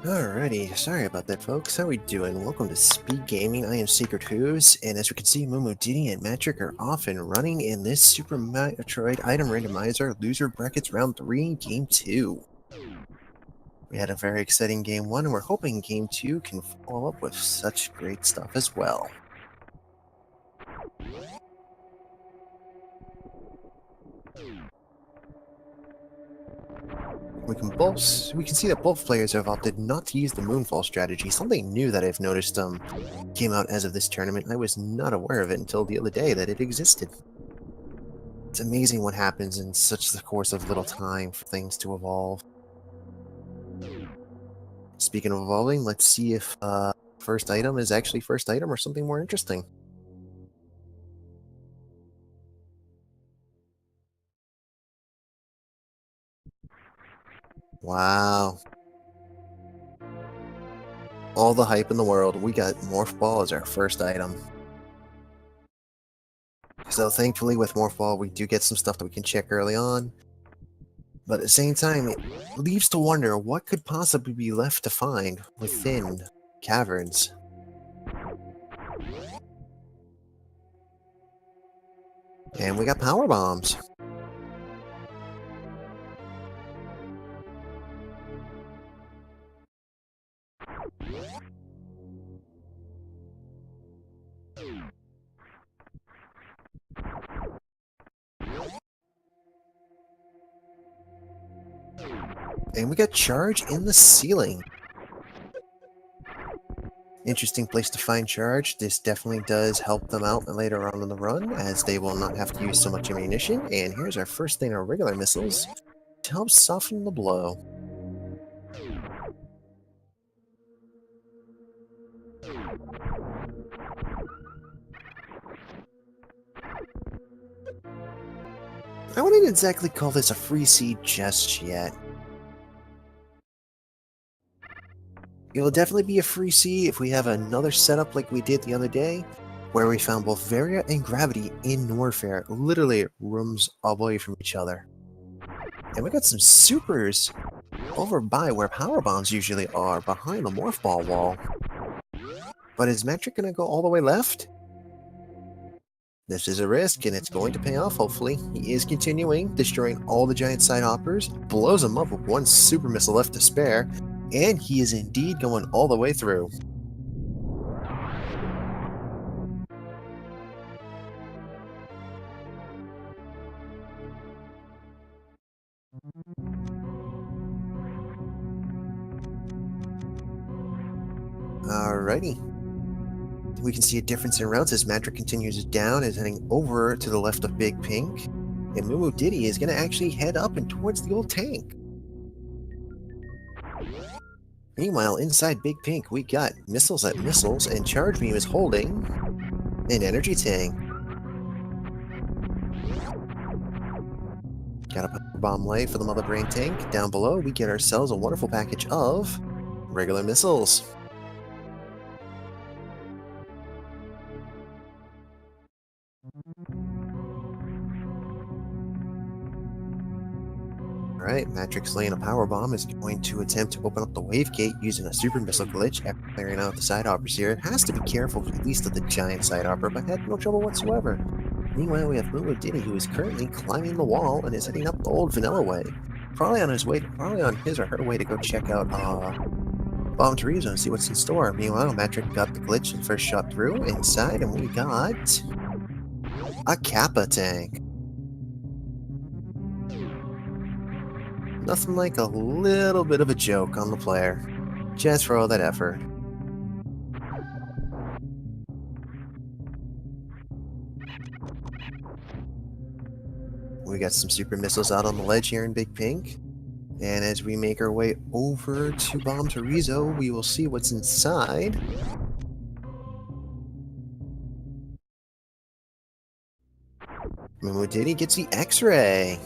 Alrighty, sorry about that, folks. How we doing? Welcome to Speed Gaming. I am Secret Who's, and as we can see, Momo Diddy and Matrick are off and running in this Super Metroid Item Randomizer Loser Brackets Round 3, Game 2. We had a very exciting Game 1, and we're hoping Game 2 can follow up with such great stuff as well. We can see that both players have opted not to use the Moonfall strategy, something new that I've noticed came out as of this tournament. I was not aware of it until the other day that it existed. It's amazing what happens in such the course of little time for things to evolve. Speaking of evolving, let's see if first item is actually first item or something more interesting. Wow. All the hype in the world. We got Morph Ball as our first item. So thankfully with Morph Ball we do get some stuff that we can check early on. But at the same time, it leaves to wonder what could possibly be left to find within caverns. And we got power bombs. And we got charge in the ceiling. Interesting place to find charge. This definitely does help them out later on in the run, as they will not have to use so much ammunition. And here's our first thing, our regular missiles, to help soften the blow. I wouldn't exactly call this a free seed just yet. It will definitely be a free seed if we have another setup like we did the other day, where we found both Varia and Gravity in Norfair, literally rooms away from each other. And we got some supers over by where power bombs usually are, behind the Morph Ball wall. But is Matrick going to go all the way left? This is a risk, and it's going to pay off, hopefully. He is continuing, destroying all the giant side hoppers, blows them up with one super missile left to spare, and he is indeed going all the way through. Alrighty. We can see a difference in routes as Matrick continues down, is heading over to the left of Big Pink, and Mumu Diddy is going to actually head up and towards the old tank. Meanwhile, inside Big Pink, we got missiles at missiles, and Charge Beam is holding an energy tank. Got a power bomb light for the Mother Brain tank. Down below, we get ourselves a wonderful package of regular missiles. Alright, Matrix laying a power bomb is going to attempt to open up the wave gate using a super missile glitch after clearing out the side hoppers here. It has to be careful at least of the giant side hopper, but had no trouble whatsoever. Meanwhile, we have Mumu Diddy, who is currently climbing the wall and is heading up the old vanilla way. Probably on his or her way to go check out Bomb Teresa and see what's in store. Meanwhile, Matrick got the glitch and first shot through inside, and we got a Kappa tank. Nothing like a little bit of a joke on the player, just for all that effort. We got some super missiles out on the ledge here in Big Pink, and as we make our way over to Bomb Teresa, we will see what's inside. Momo Diddy gets the X-Ray.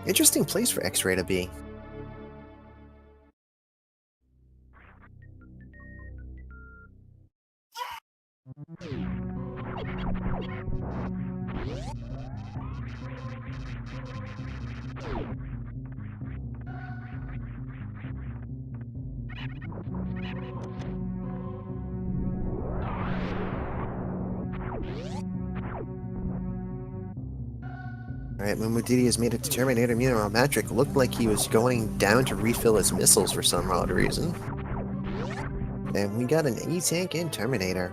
Interesting place for X-Ray to be. Alright, Mumudidi has made it to Terminator. Meanwhile, Matrick looked like he was going down to refill his missiles for some odd reason. And we got an E-Tank in Terminator.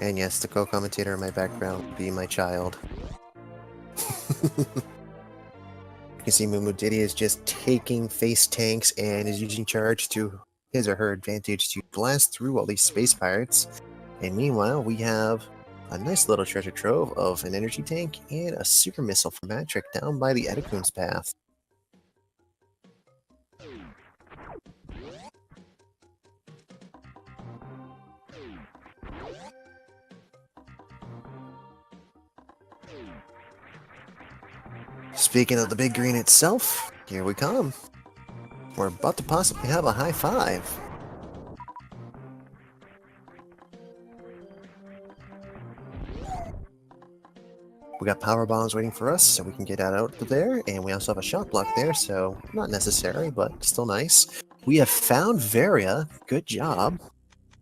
And yes, the co-commentator in my background will be my child. You can see Mumudidi is just taking face tanks and is using charge to his or her advantage to blast through all these space pirates. And meanwhile, we have a nice little treasure trove of an energy tank and a super missile for Matrick down by the Edicoon's path. Speaking of the big green itself, here we come. We're about to possibly have a high five. We got power bombs waiting for us, so we can get out of there, and we also have a shot block there, so not necessary, but still nice. We have found Varia. Good job.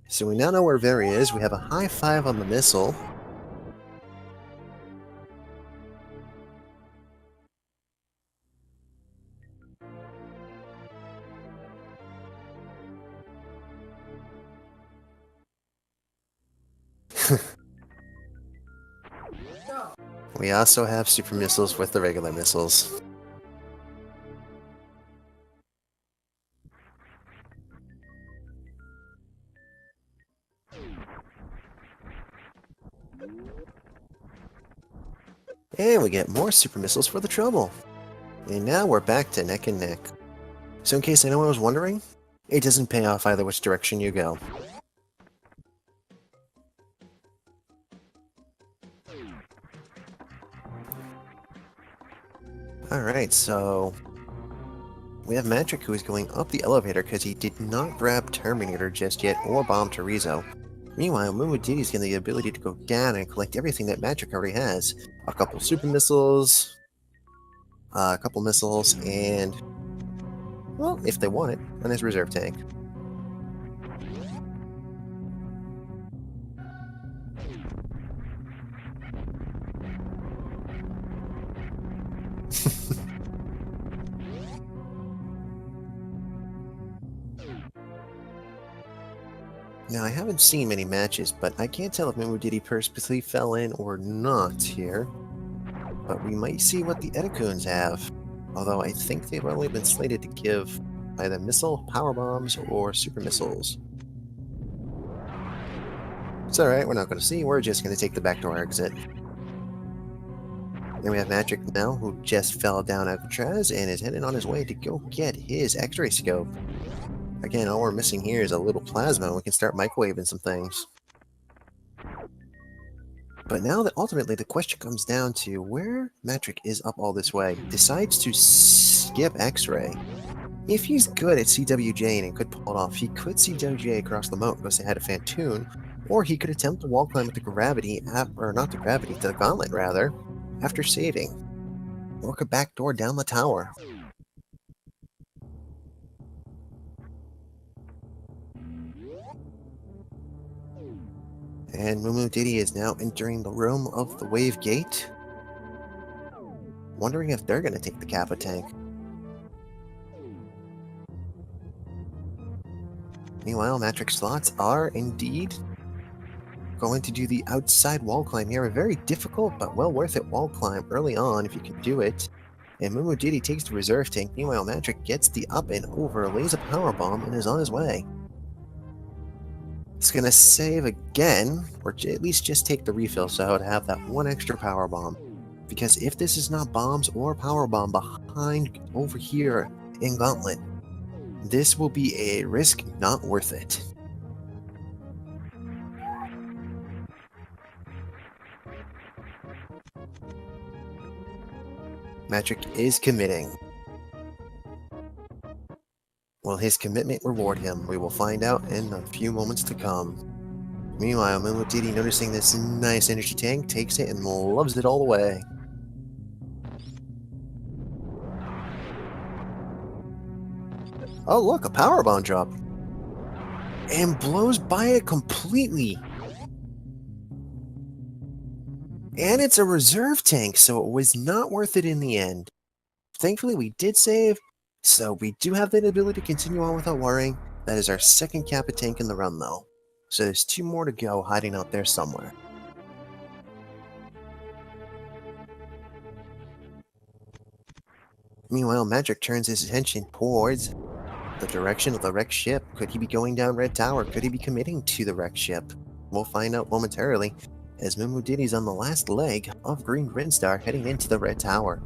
So we now know where Varia is. We have a high five on the missile. We also have super missiles with the regular missiles. And we get more super missiles for the trouble. And now we're back to neck and neck. So in case anyone was wondering, it doesn't pay off either which direction you go. Alright, so we have Matrick who is going up the elevator because he did not grab Terminator just yet or bomb Torizo. Meanwhile, Mumudidi's getting the ability to go down and collect everything that Matrick already has. A couple super missiles, a couple missiles, and, well, if they want it, on his reserve tank. Now, I haven't seen many matches, but I can't tell if Mumudidi purposely fell in or not here. But we might see what the Edicoons have. Although I think they've only been slated to give either missile, power bombs, or super missiles. It's alright, we're not going to see, we're just going to take the backdoor exit. Then we have Matrick now, who just fell down Alcatraz and is heading on his way to go get his X-ray scope. Again, all we're missing here is a little plasma, and we can start microwaving some things. But now that ultimately the question comes down to where Matrick is up all this way, decides to skip X-ray. If he's good at CWJ and could pull it off, he could CWJ across the moat because they had a Fantoon, or he could attempt to wall climb with the gravity, or not the gravity, to the gauntlet rather, after saving. Or could backdoor down the tower. And Mumudidi is now entering the room of the wave gate, wondering if they're going to take the Kappa tank. Meanwhile, Matrick's slots are indeed going to do the outside wall climb here. A very difficult but well worth it wall climb early on if you can do it. And Mumudidi takes the reserve tank. Meanwhile, Matrick gets the up and over, lays a power bomb, and is on his way. It's going to save again, or at least just take the refill so to have that one extra power bomb. Because if this is not bombs or power bomb behind over here in Gauntlet, this will be a risk not worth it. Matrick is committing. Will his commitment reward him? We will find out in a few moments to come. Meanwhile, Mumudidi, noticing this nice energy tank, takes it and loves it all the way. Oh look, a power bomb drop! And blows by it completely! And it's a reserve tank, so it was not worth it in the end. Thankfully, we did save, so we do have the ability to continue on without worrying. That is our second Kappa tank in the run, though. So there's 2 more to go hiding out there somewhere. Meanwhile, Magic turns his attention towards the direction of the wrecked ship. Could he be going down Red Tower? Could he be committing to the wrecked ship? We'll find out momentarily, as Mumu Diddy's on the last leg of Green Grinstar heading into the Red Tower.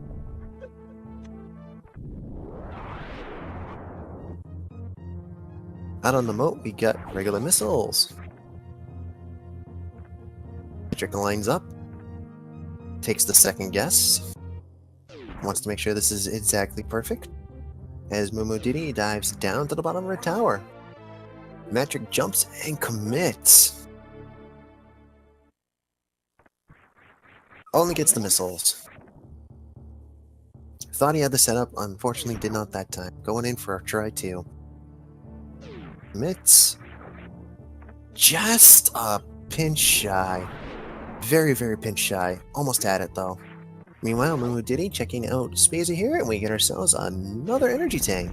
Out on the moat, we got regular missiles. Magic lines up, takes the second guess, wants to make sure this is exactly perfect, as Mumu Diddy dives down to the bottom of the tower. Magic jumps and commits. Only gets the missiles. Thought he had the setup, unfortunately did not that time. Going in for a try 2. Commits. Just a pinch shy. Very, very pinch shy. Almost had it though. Meanwhile, Mumu Diddy checking out Spaza here, and we get ourselves another energy tank.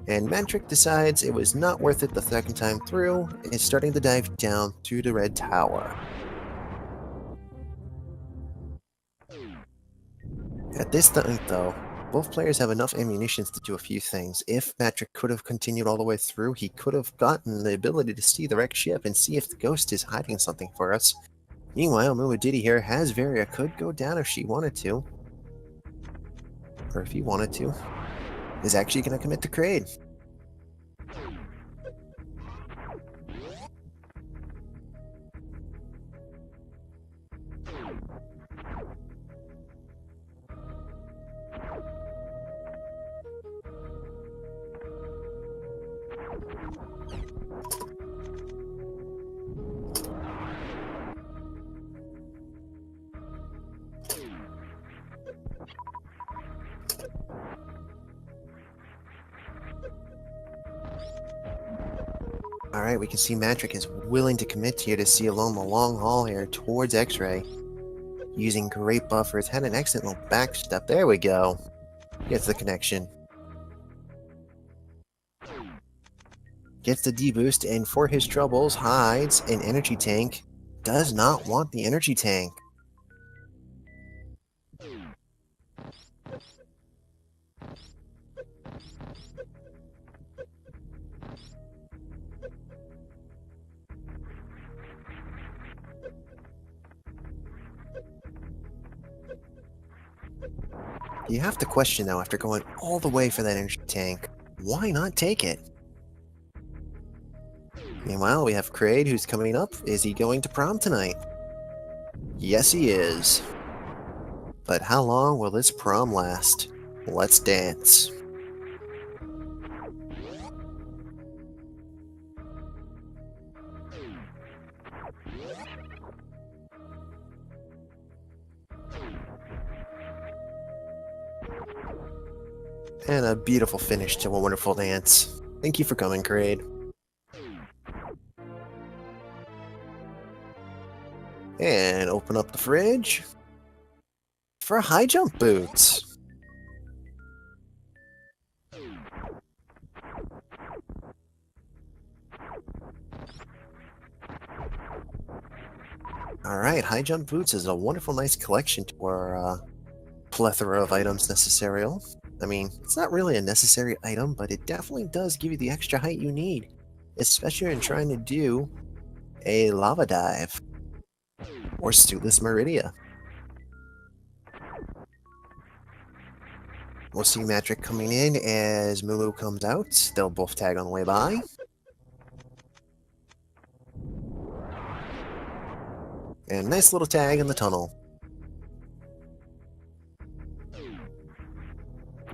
And Matrick decides it was not worth it the second time through, and is starting to dive down through the Red Tower. At this point, though, both players have enough ammunitions to do a few things. If Matrick could have continued all the way through, he could have gotten the ability to see the wrecked ship and see if the ghost is hiding something for us. Meanwhile, Mumu Diddy here has Varia, could go down if she wanted to. Or if he wanted to. Is actually going to commit to Kraid. Alright, we can see Matrick is willing to commit here to see along the long haul here towards X-Ray. Using great buffers. Had an excellent little backstep. There we go. Gets the connection. Gets the D-boost, and for his troubles, hides an energy tank. Does not want the energy tank. You have to question, though, after going all the way for that energy tank, why not take it? Meanwhile, we have Kraid, who's coming up. Is he going to prom tonight? Yes, he is. But how long will this prom last? Let's dance. And a beautiful finish to a wonderful dance. Thank you for coming, Kraid. And open up the fridge for high jump boots. Alright, high jump boots is a wonderful, nice collection to our plethora of items necessary. I mean, it's not really a necessary item, but it definitely does give you the extra height you need, especially in trying to do a lava dive or Stuhless Meridia. We'll see Matrick coming in as Mulu comes out. They'll both tag on the way by. And nice little tag in the tunnel.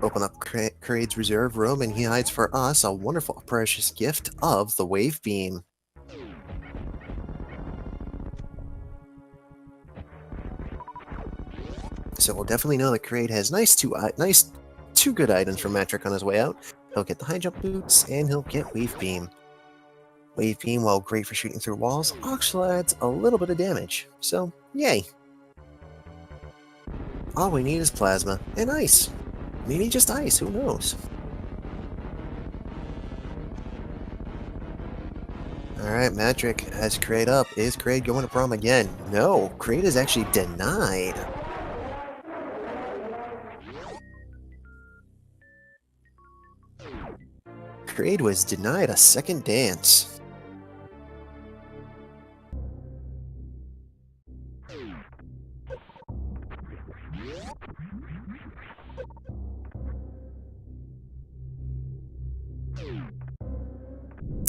Open up Kraid's reserve room, and he hides for us a wonderful, precious gift of the Wave Beam. So we'll definitely know that Kraid has two good items from Matrick on his way out. He'll get the high jump boots, and he'll get Wave Beam. Wave Beam, while great for shooting through walls, also adds a little bit of damage, so yay! All we need is Plasma and Ice. Maybe just Ice, who knows? Alright, Matrick has Kraid up. Is Kraid going to prom again? No, Kraid is actually denied. Kraid was denied a second dance.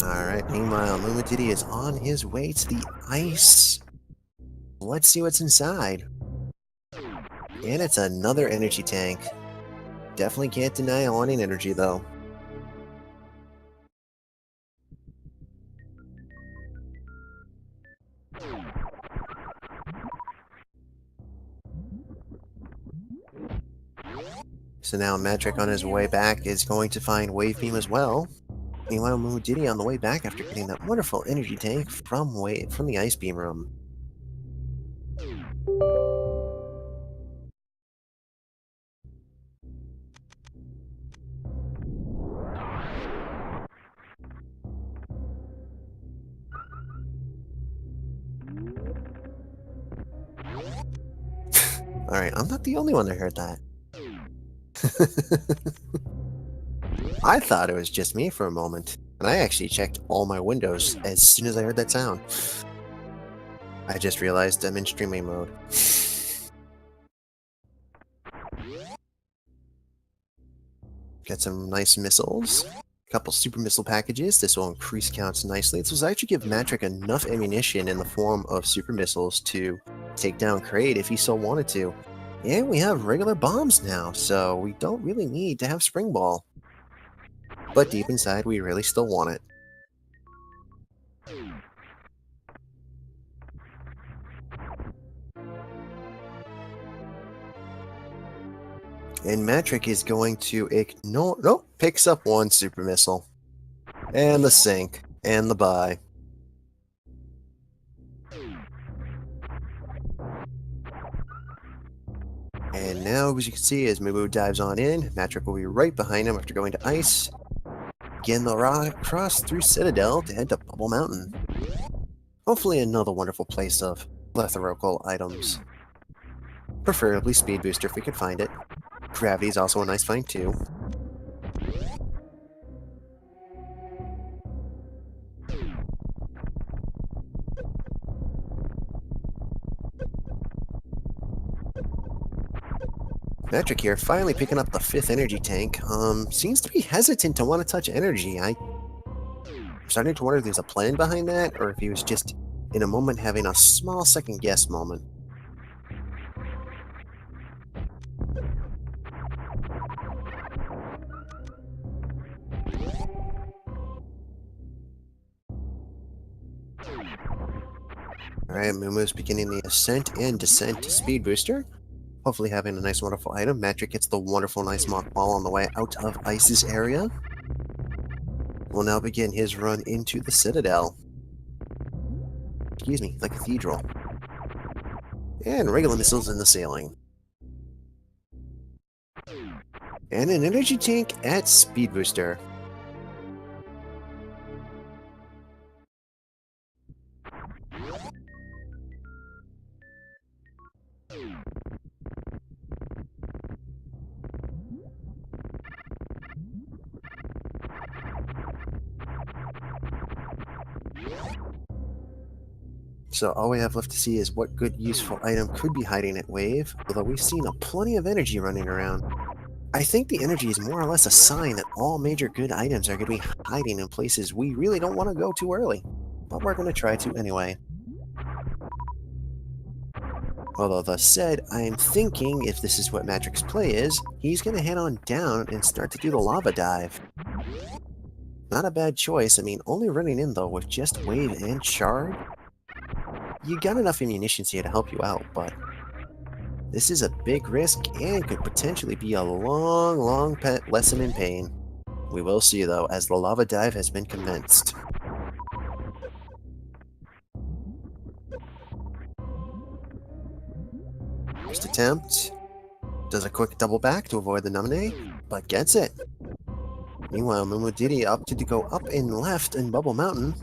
Alright, meanwhile, Mumadiddy is on his way to the ice. Let's see what's inside. And it's another energy tank. Definitely can't deny wanting energy, though. So now Matrick on his way back is going to find Wave Beam as well. Meanwhile, Mumadiddy on the way back after getting that wonderful energy tank from the Ice Beam room. Alright, I'm not the only one that heard that. I thought it was just me for a moment, and I actually checked all my windows as soon as I heard that sound. I just realized I'm in streaming mode. Got some nice missiles. A couple super missile packages. This will increase counts nicely. This will actually give Matrick enough ammunition in the form of super missiles to take down Kraid if he so wanted to. And we have regular bombs now, so we don't really need to have Spring Ball. But deep inside, we really still want it. And Matrick is going to ignore... Nope, picks up one super missile. And the sink. And the buy. And now, as you can see, as Mumu dives on in, Matrick will be right behind him after going to Ice. Again, they'll cross through Citadel to head to Bubble Mountain. Hopefully another wonderful place of plethorical items. Preferably Speed Booster if we could find it. Gravity is also a nice find too. Matrick here, finally picking up the 5th energy tank. Seems to be hesitant to want to touch energy. I'm starting to wonder if there's a plan behind that, or if he was just in a moment having a small second guess moment. Alright, Mumu's beginning the ascent and descent to Speed Booster. Hopefully having a nice wonderful item. Matrick gets the wonderful nice mock ball on the way out of Ice's area. Will now begin his run into the Citadel. Excuse me, the Cathedral. And regular missiles in the ceiling. And an energy tank at Speed Booster. So all we have left to see is what good useful item could be hiding at Wave, although we've seen plenty of energy running around. I think the energy is more or less a sign that all major good items are going to be hiding in places we really don't want to go too early, but we're going to try to anyway. Although thus said, I am thinking if this is what Matrick's play is, he's going to head on down and start to do the lava dive. Not a bad choice. I mean, only running in though with just Wave and Shard. You got enough ammunition here to help you out, but this is a big risk and could potentially be a long lesson in pain. We will see though, as the lava dive has been commenced. First attempt. Does a quick double back to avoid the numbney, but gets it. Meanwhile, Mumudidi opted to go up and left in Bubble Mountain,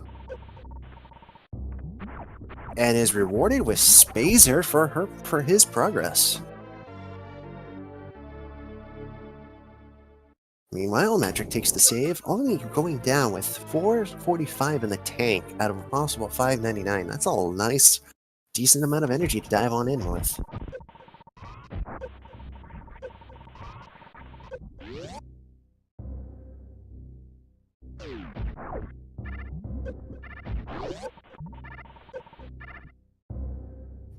and is rewarded with Spazer for his progress. Meanwhile, Matrick takes the save, only going down with 445 in the tank out of a possible 599. That's a nice, decent amount of energy to dive on in with.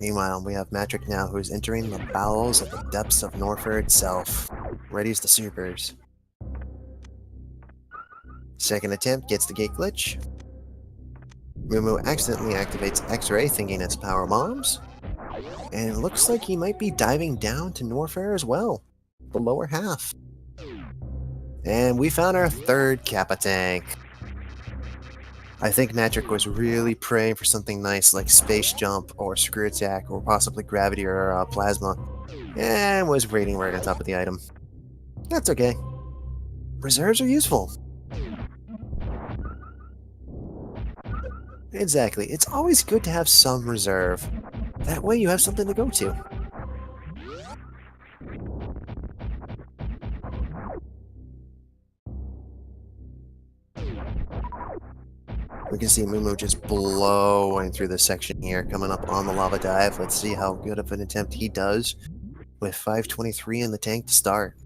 Meanwhile, we have Matrick now, who's entering the bowels of the depths of Norfair itself. Readies the supers. Second attempt gets the gate glitch. Mumu accidentally activates X-Ray, thinking it's power bombs. And it looks like he might be diving down to Norfair as well, the lower half. And we found our third Kappa tank. I think Matrick was really praying for something nice like Space Jump or Screw Attack or possibly Gravity or Plasma, and was waiting right on top of the item. That's okay. Reserves are useful. Exactly. It's always good to have some reserve. That way you have something to go to. We can see Mumu just blowing through this section here, coming up on the lava dive. Let's see how good of an attempt he does with 523 in the tank to start.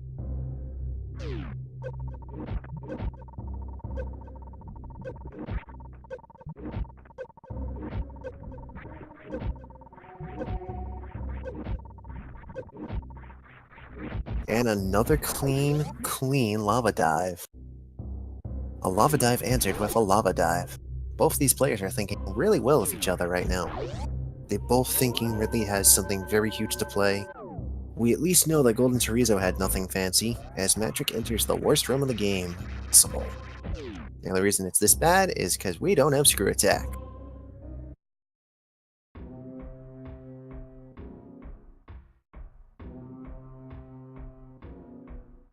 And another clean lava dive. A lava dive answered with a lava dive. Both these players are thinking really well of each other right now. They both thinking Ridley has something very huge to play. We at least know that Golden Chorizo had nothing fancy, as Matrick enters the worst room of the game. So, the only reason it's this bad is because we don't have Screw Attack.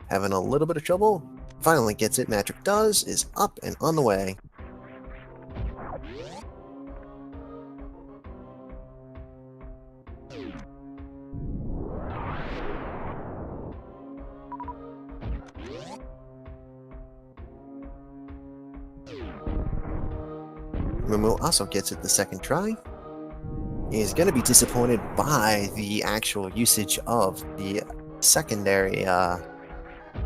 Having a little bit of trouble? Finally gets it. Matrick does, is up and on the way. Mumu also gets it the second try. He's going to be disappointed by the actual usage of the secondary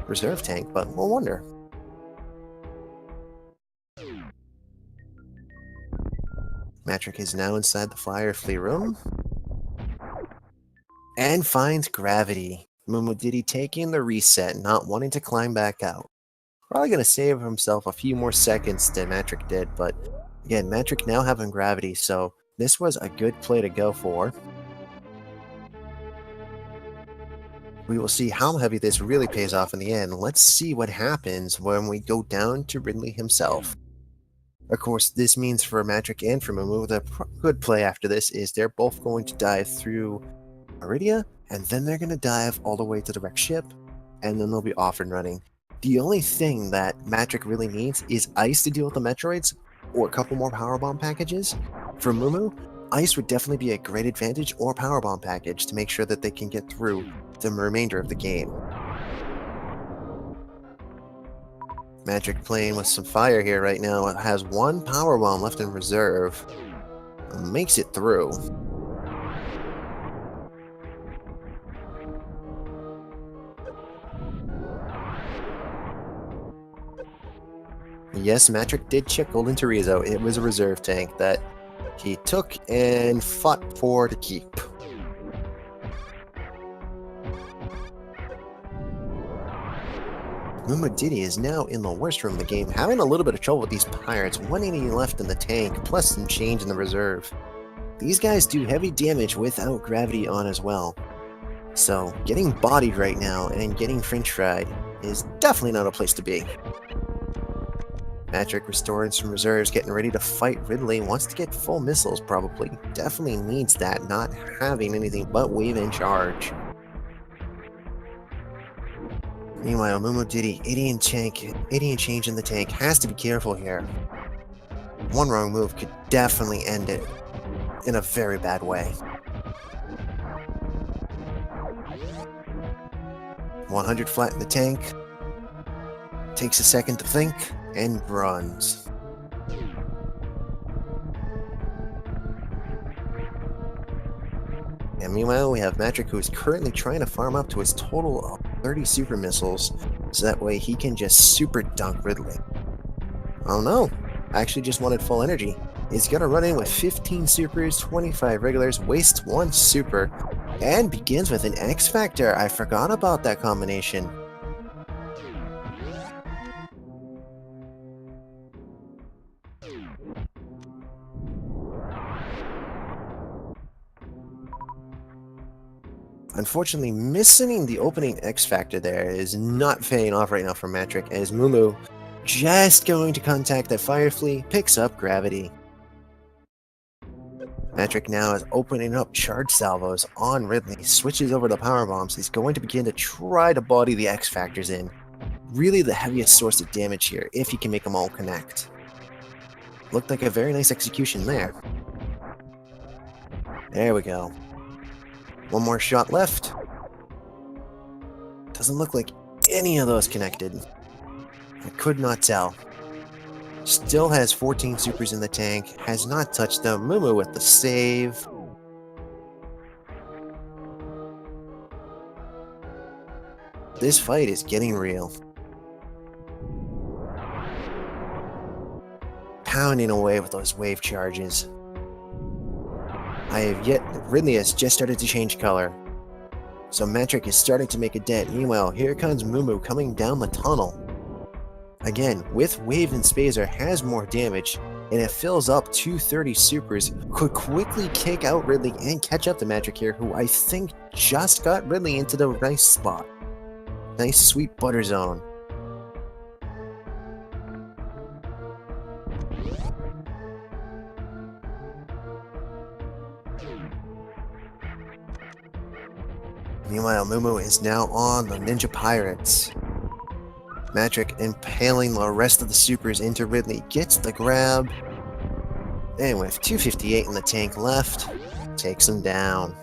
reserve tank, but we'll wonder. Matrick is now inside the Flyer Flea room and finds Gravity. Mumudidi taking the reset, not wanting to climb back out. Probably going to save himself a few more seconds than Matrick did, but again, Matrick now having Gravity, so this was a good play to go for. We will see how heavy this really pays off in the end. Let's see what happens when we go down to Ridley himself. Of course, this means for Matrick and for Mumu, the good play after this is they're both going to dive through Iridia, and then they're going to dive all the way to the wrecked ship, and then they'll be off and running. The only thing that Matrick really needs is Ice to deal with the Metroids, or a couple more Powerbomb packages. For Mumu, Ice would definitely be a great advantage, or Powerbomb package to make sure that they can get through the remainder of the game. Matrick playing with some fire here right now. It has one Powerbomb left in reserve. Makes it through. Yes, Matrick did check Golden Chorizo. It was a reserve tank that he took and fought for to keep. Mumudidi is now in the worst room of the game, having a little bit of trouble with these pirates. 180 left in the tank, plus some change in the reserve. These guys do heavy damage without Gravity on as well. So, getting bodied right now and getting french fried is definitely not a place to be. Matrick restoring some reserves, getting ready to fight Ridley. Wants to get full missiles, probably. Definitely needs that, not having anything but Wave in charge. Meanwhile, Momo Diddy, 80 and change in the tank. Has to be careful here. One wrong move could definitely end it in a very bad way. 100 flat in the tank. Takes a second to think, and runs. And meanwhile, we have Matrick, who is currently trying to farm up to his total of 30 super missiles, so that way he can just super dunk Ridley. Oh no, I actually just wanted full energy. He's gonna run in with 15 supers, 25 regulars, wastes 1 super, and begins with an X Factor. I forgot about that combination. Unfortunately, missing the opening X Factor there is not paying off right now for Matrick, as Mumu, just going to contact the Fire Flea, picks up Gravity. Matrick now is opening up charge salvos on Ridley, switches over to power bombs. He's going to begin to try to body the X Factors in. Really the heaviest source of damage here, if he can make them all connect. Looked like a very nice execution there. There we go. One more shot left. Doesn't look like any of those connected. I could not tell. Still has 14 supers in the tank. Has not touched them. Mumu with the save. This fight is getting real. Pounding away with those wave charges. Ridley has just started to change color. So Matrick is starting to make a dent. Meanwhile, here comes Mumu coming down the tunnel. Again, with Wave and Spazer has more damage, and it fills up 230 supers, could quickly kick out Ridley and catch up to Matrick here, who I think just got Ridley into the nice spot. Nice sweet butter zone. Meanwhile, Mumu is now on the Ninja Pirates. Matrick impaling the rest of the supers into Ridley, gets the grab, and with 258 in the tank left, takes him down.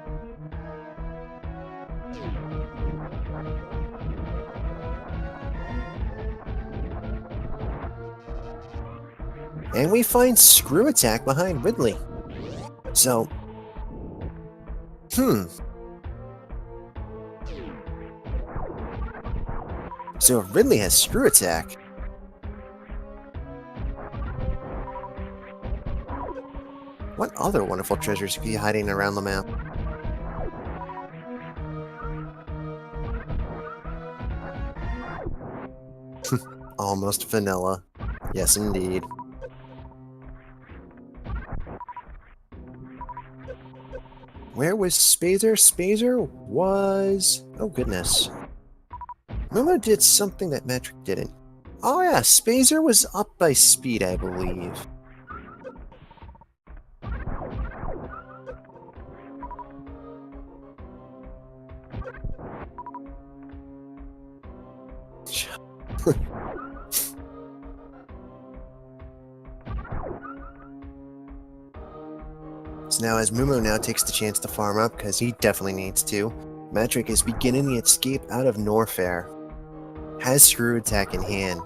And we find Screw Attack behind Ridley. So, So if Ridley has Screw Attack, what other wonderful treasures could be hiding around the map? Almost vanilla. Yes, indeed. Where was Spazer? Spazer was... oh goodness. Mumu did something that Matrick didn't. Oh yeah, Spazer was up by speed, I believe. So now as Mumu now takes the chance to farm up, because he definitely needs to, Matrick is beginning the escape out of Norfair. Has Screw Attack in hand.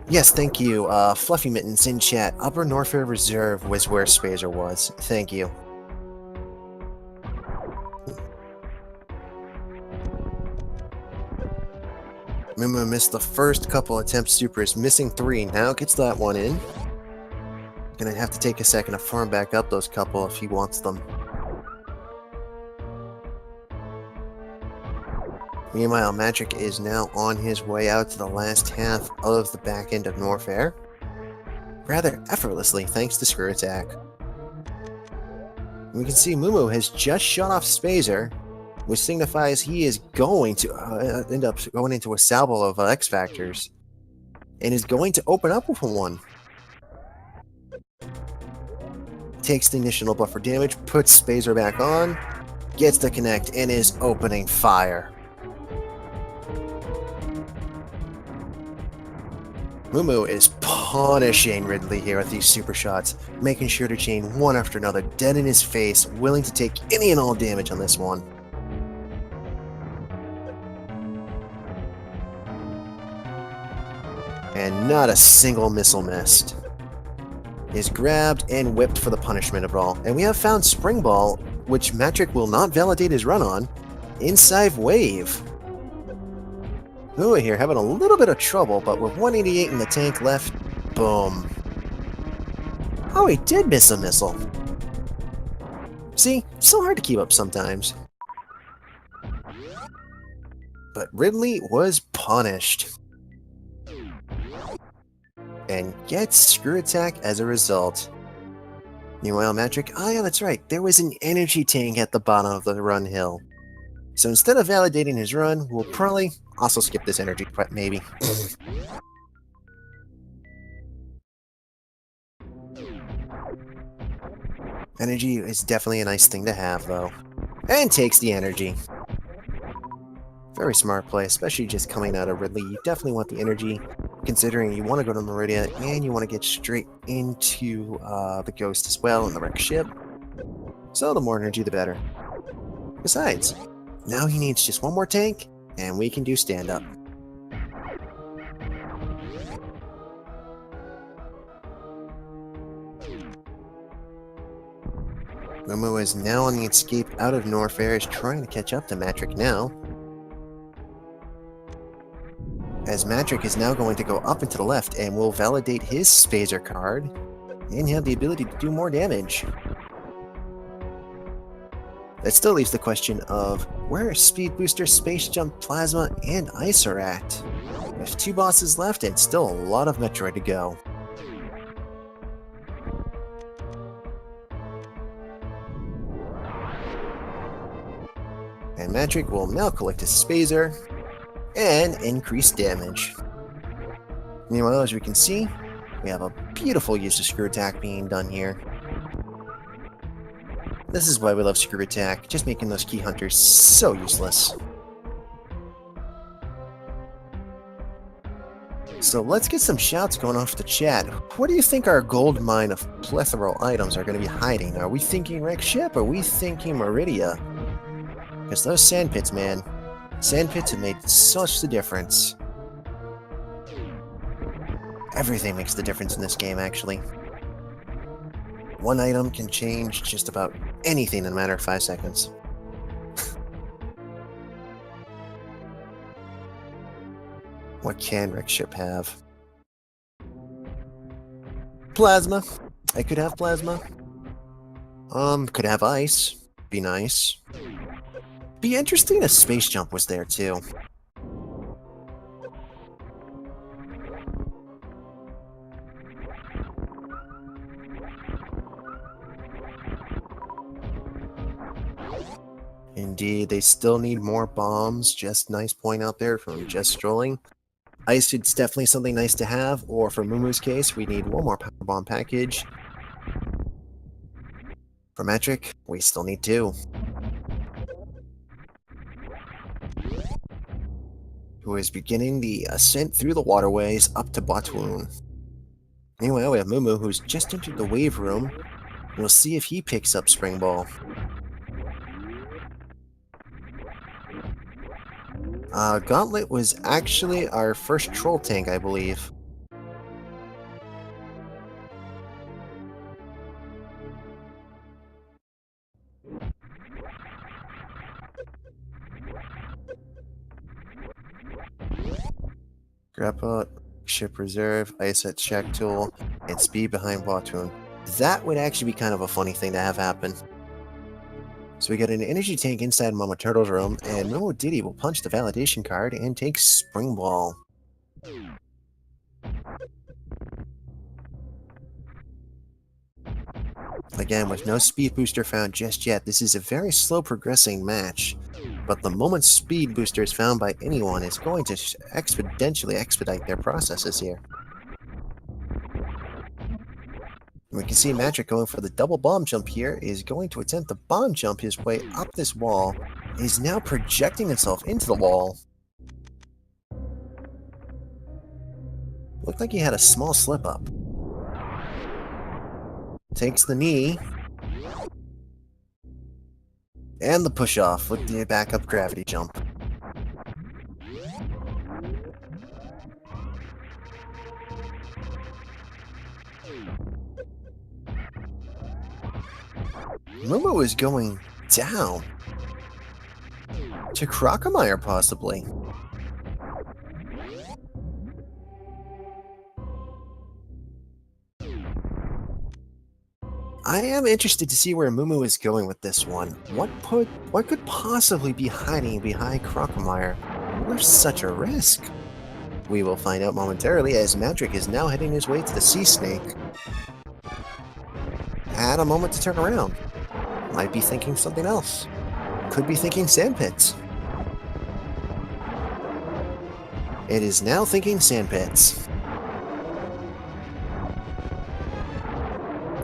Yes, thank you. Fluffy Mittens in chat. Upper Norfair Reserve was where Spazer was. Thank you. Mumu missed the first couple attempts supers, missing 3. Now gets that one in. Gonna have to take a second to farm back up those couple if he wants them. Meanwhile, Matrick is now on his way out to the last half of the back end of Norfair. Rather effortlessly, thanks to Screw Attack. We can see Mumu has just shut off Spazer, which signifies he is going to end up going into a salvo of X Factors. and is going to open up with one. Takes the initial buffer damage, puts Spazer back on, gets the connect, and is opening fire. Moo is punishing Ridley here with these super shots, making sure to chain one after another, dead in his face, willing to take any and all damage on this one. And not a single missile missed. Is grabbed and whipped for the punishment of it all. And we have found Spring Ball, which Matrick will not validate his run on, inside Wave. Moo here having a little bit of trouble, but with 188 in the tank left, boom. Oh, he did miss a missile. See, so hard to keep up sometimes. But Ridley was punished. And gets Screw Attack as a result. Meanwhile, Matrick, oh yeah, that's right, there was an energy tank at the bottom of the run hill. So instead of validating his run, we'll probably also skip this energy prep, maybe. Energy is definitely a nice thing to have, though. And takes the energy. Very smart play, especially just coming out of Ridley. You definitely want the energy, considering you want to go to Meridia, and you want to get straight into the Ghost as well, and the wreck ship. So the more energy, the better. Besides, now he needs just one more tank, and we can do stand-up. Momo is now on the escape out of Norfair, is trying to catch up to Matrick now. As Matrick is now going to go up and to the left, and will validate his Spazer card, and have the ability to do more damage. That still leaves the question of, where are Speed Booster, Space Jump, Plasma, and Ice are at? With 2 bosses left, and still a lot of Metroid to go. And Matrick will now collect his Spazer, and increase damage. Meanwhile, as we can see, we have a beautiful use of Screw Attack being done here. This is why we love Screw Attack, just making those key hunters so useless. So let's get some shouts going off the chat. What do you think our gold mine of plethora items are going to be hiding? Are we thinking Wreck Ship? Or are we thinking Meridia? Because those sand pits, man. Sand pits have made such the difference. Everything makes the difference in this game, actually. One item can change just about anything in a matter of 5 seconds. What can Wreck Ship have? Plasma. I could have Plasma. Could have Ice. Be nice. Be interesting if Space Jump was there, too. Indeed, they still need more bombs. Just nice point out there from Just Strolling. Ice is definitely something nice to have, or for Mumu's case, we need one more power bomb package. For Matrick, we still need 2. Who is beginning the ascent through the waterways up to Botwoon. Meanwhile, we have Mumu, who's just entered the wave room. We'll see if he picks up Spring Ball. Gauntlet was actually our first troll tank, I believe. Grappa, Ship Reserve, Ice at Shack Tool, and Speed behind Botwoon. That would actually be kind of a funny thing to have happen. So we got an energy tank inside Mama Turtle's room, and Momo Diddy will punch the validation card and take Spring Ball. Again, with no speed booster found just yet, this is a very slow progressing match. but the moment speed booster is found by anyone is going to exponentially expedite their processes here. We can see Matrick going for the double bomb jump here, is going to attempt to bomb jump his way up this wall, is now projecting himself into the wall. Looked like he had a small slip up. Takes the knee. And the push off with the backup gravity jump. Momo is going down. To Crocomire, possibly. I am interested to see where Mumu is going with this one. What could possibly be hiding behind Crocomire? Where's such a risk? We will find out momentarily as Matrick is now heading his way to the Sea Snake. Had a moment to turn around. Might be thinking something else. Could be thinking Sandpits. It is now thinking Sandpits.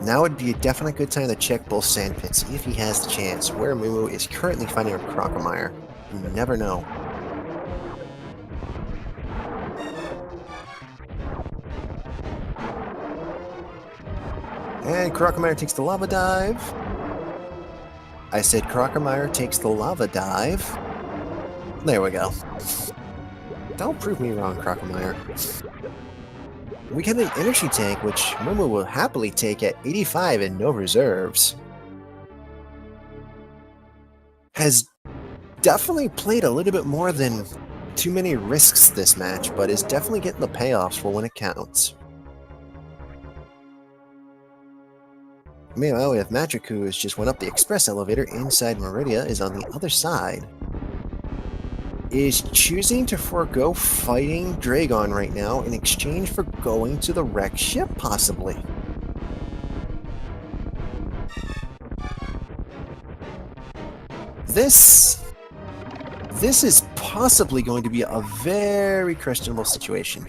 Now would be a definite good time to check both Sandpits if he has the chance, where Mumu is currently fighting with Crocomire. You never know. And Crocomire takes the lava dive. I said Crocomire takes the lava dive. There we go. Don't prove me wrong, Crocomire. We get an energy tank, which Mumu will happily take at 85 and no reserves. Has definitely played a little bit more than too many risks this match, but is definitely getting the payoffs for when it counts. Meanwhile, we have Matrick, who has just went up the express elevator inside Meridia, is on the other side. Is choosing to forego fighting Dragon right now in exchange for going to the wreck ship, possibly. This is possibly going to be a very questionable situation.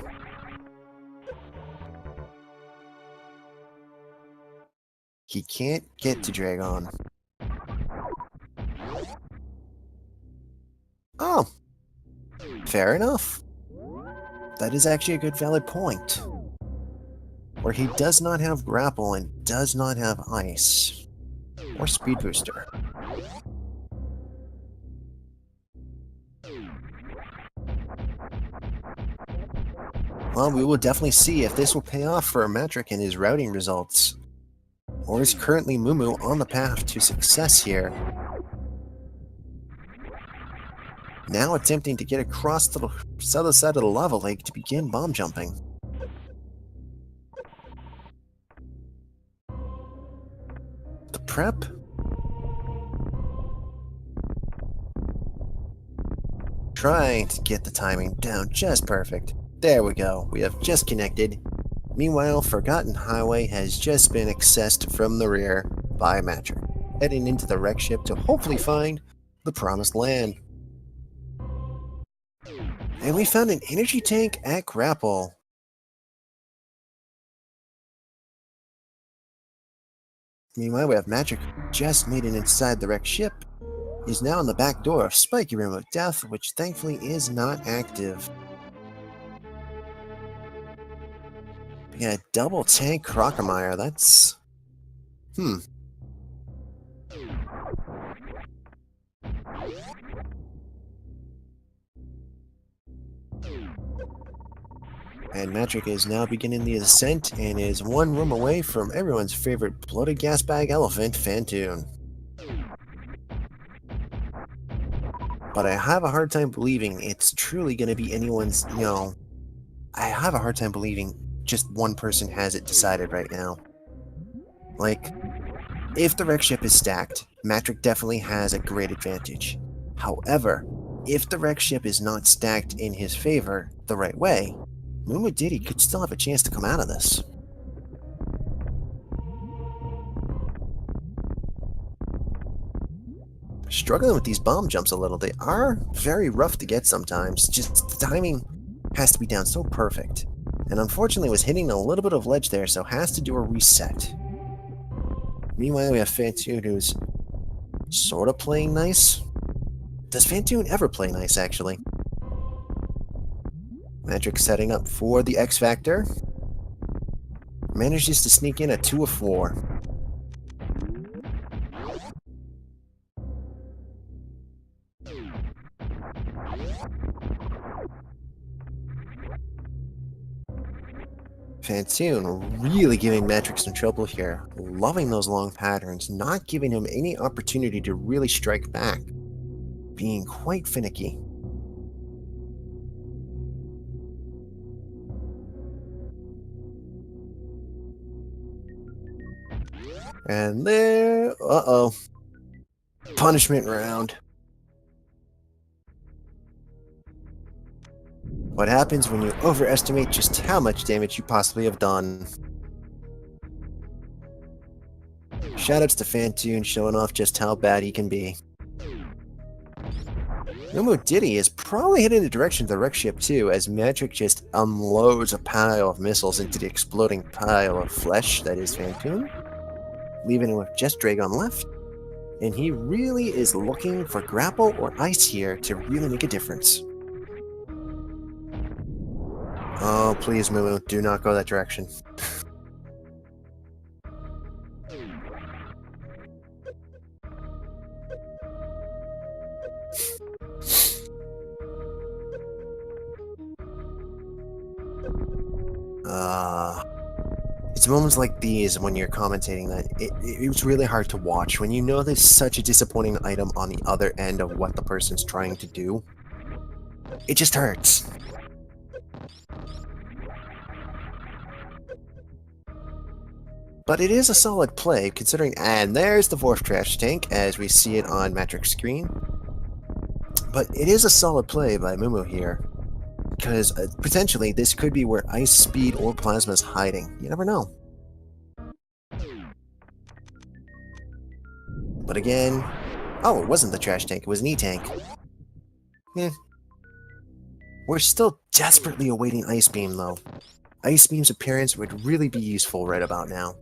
He can't get to Dragon. Oh. Fair enough. That is actually a good valid point. Where he does not have grapple and does not have ice. Or speed booster. Well, we will definitely see if this will pay off for Matrick in his routing results. Or is currently Mumu on the path to success here? Now attempting to get across to the other side of the lava lake to begin bomb jumping. The prep? Trying to get the timing down just perfect. There we go, we have just connected. Meanwhile, Forgotten Highway has just been accessed from the rear by Matrick, heading into the wreck ship to hopefully find the promised land. And we found an energy tank at Grapple. Meanwhile, we have Matrick, who just made it inside the wrecked ship. He's now in the back door of Spiky Room of Death, which thankfully is not active. Yeah, double tank Crocomire, that's... And Matrick is now beginning the ascent and is one room away from everyone's favorite bloated gas bag elephant, Fantoon. But I have a hard time believing it's truly going to be anyone's, I have a hard time believing just one person has it decided right now. Like, if the wreck ship is stacked, Matrick definitely has a great advantage. However, if the wreck ship is not stacked in his favor the right way, Diddy could still have a chance to come out of this. struggling with these bomb jumps a little. They are very rough to get sometimes. Just the timing has to be down so perfect. And unfortunately was hitting a little bit of ledge there, so has to do a reset. Meanwhile, we have Fantoon, who's sort of playing nice. Does Fantoon ever play nice, actually? Matrick setting up for the X Factor. Manages to sneak in a 2 of 4. Fantoon really giving Matrick some trouble here, loving those long patterns, not giving him any opportunity to really strike back, being quite finicky. And there, uh-oh, punishment round. What happens when you overestimate just how much damage you possibly have done? Shoutouts to Fantoon showing off just how bad he can be. Momo Diddy is probably heading in the direction of the wreck ship too, as Matrick just unloads a pile of missiles into the exploding pile of flesh that is Fantoon, leaving him with just Dragon left, and he really is looking for grapple or ice here to really make a difference. Oh, please, Moo, do not go that direction. It's moments like these when you're commentating that it's really hard to watch when you know there's such a disappointing item on the other end of what the person's trying to do. It just hurts. But it is a solid play, considering... And there's the fourth trash tank, as we see it on Matrick's screen. But it is a solid play by Mumu here, because potentially this could be where Ice, Speed, or Plasma is hiding. You never know. But again... Oh, it wasn't the trash tank, it was an E-tank. Eh. We're still desperately awaiting Ice Beam, though. Ice Beam's appearance would really be useful right about now.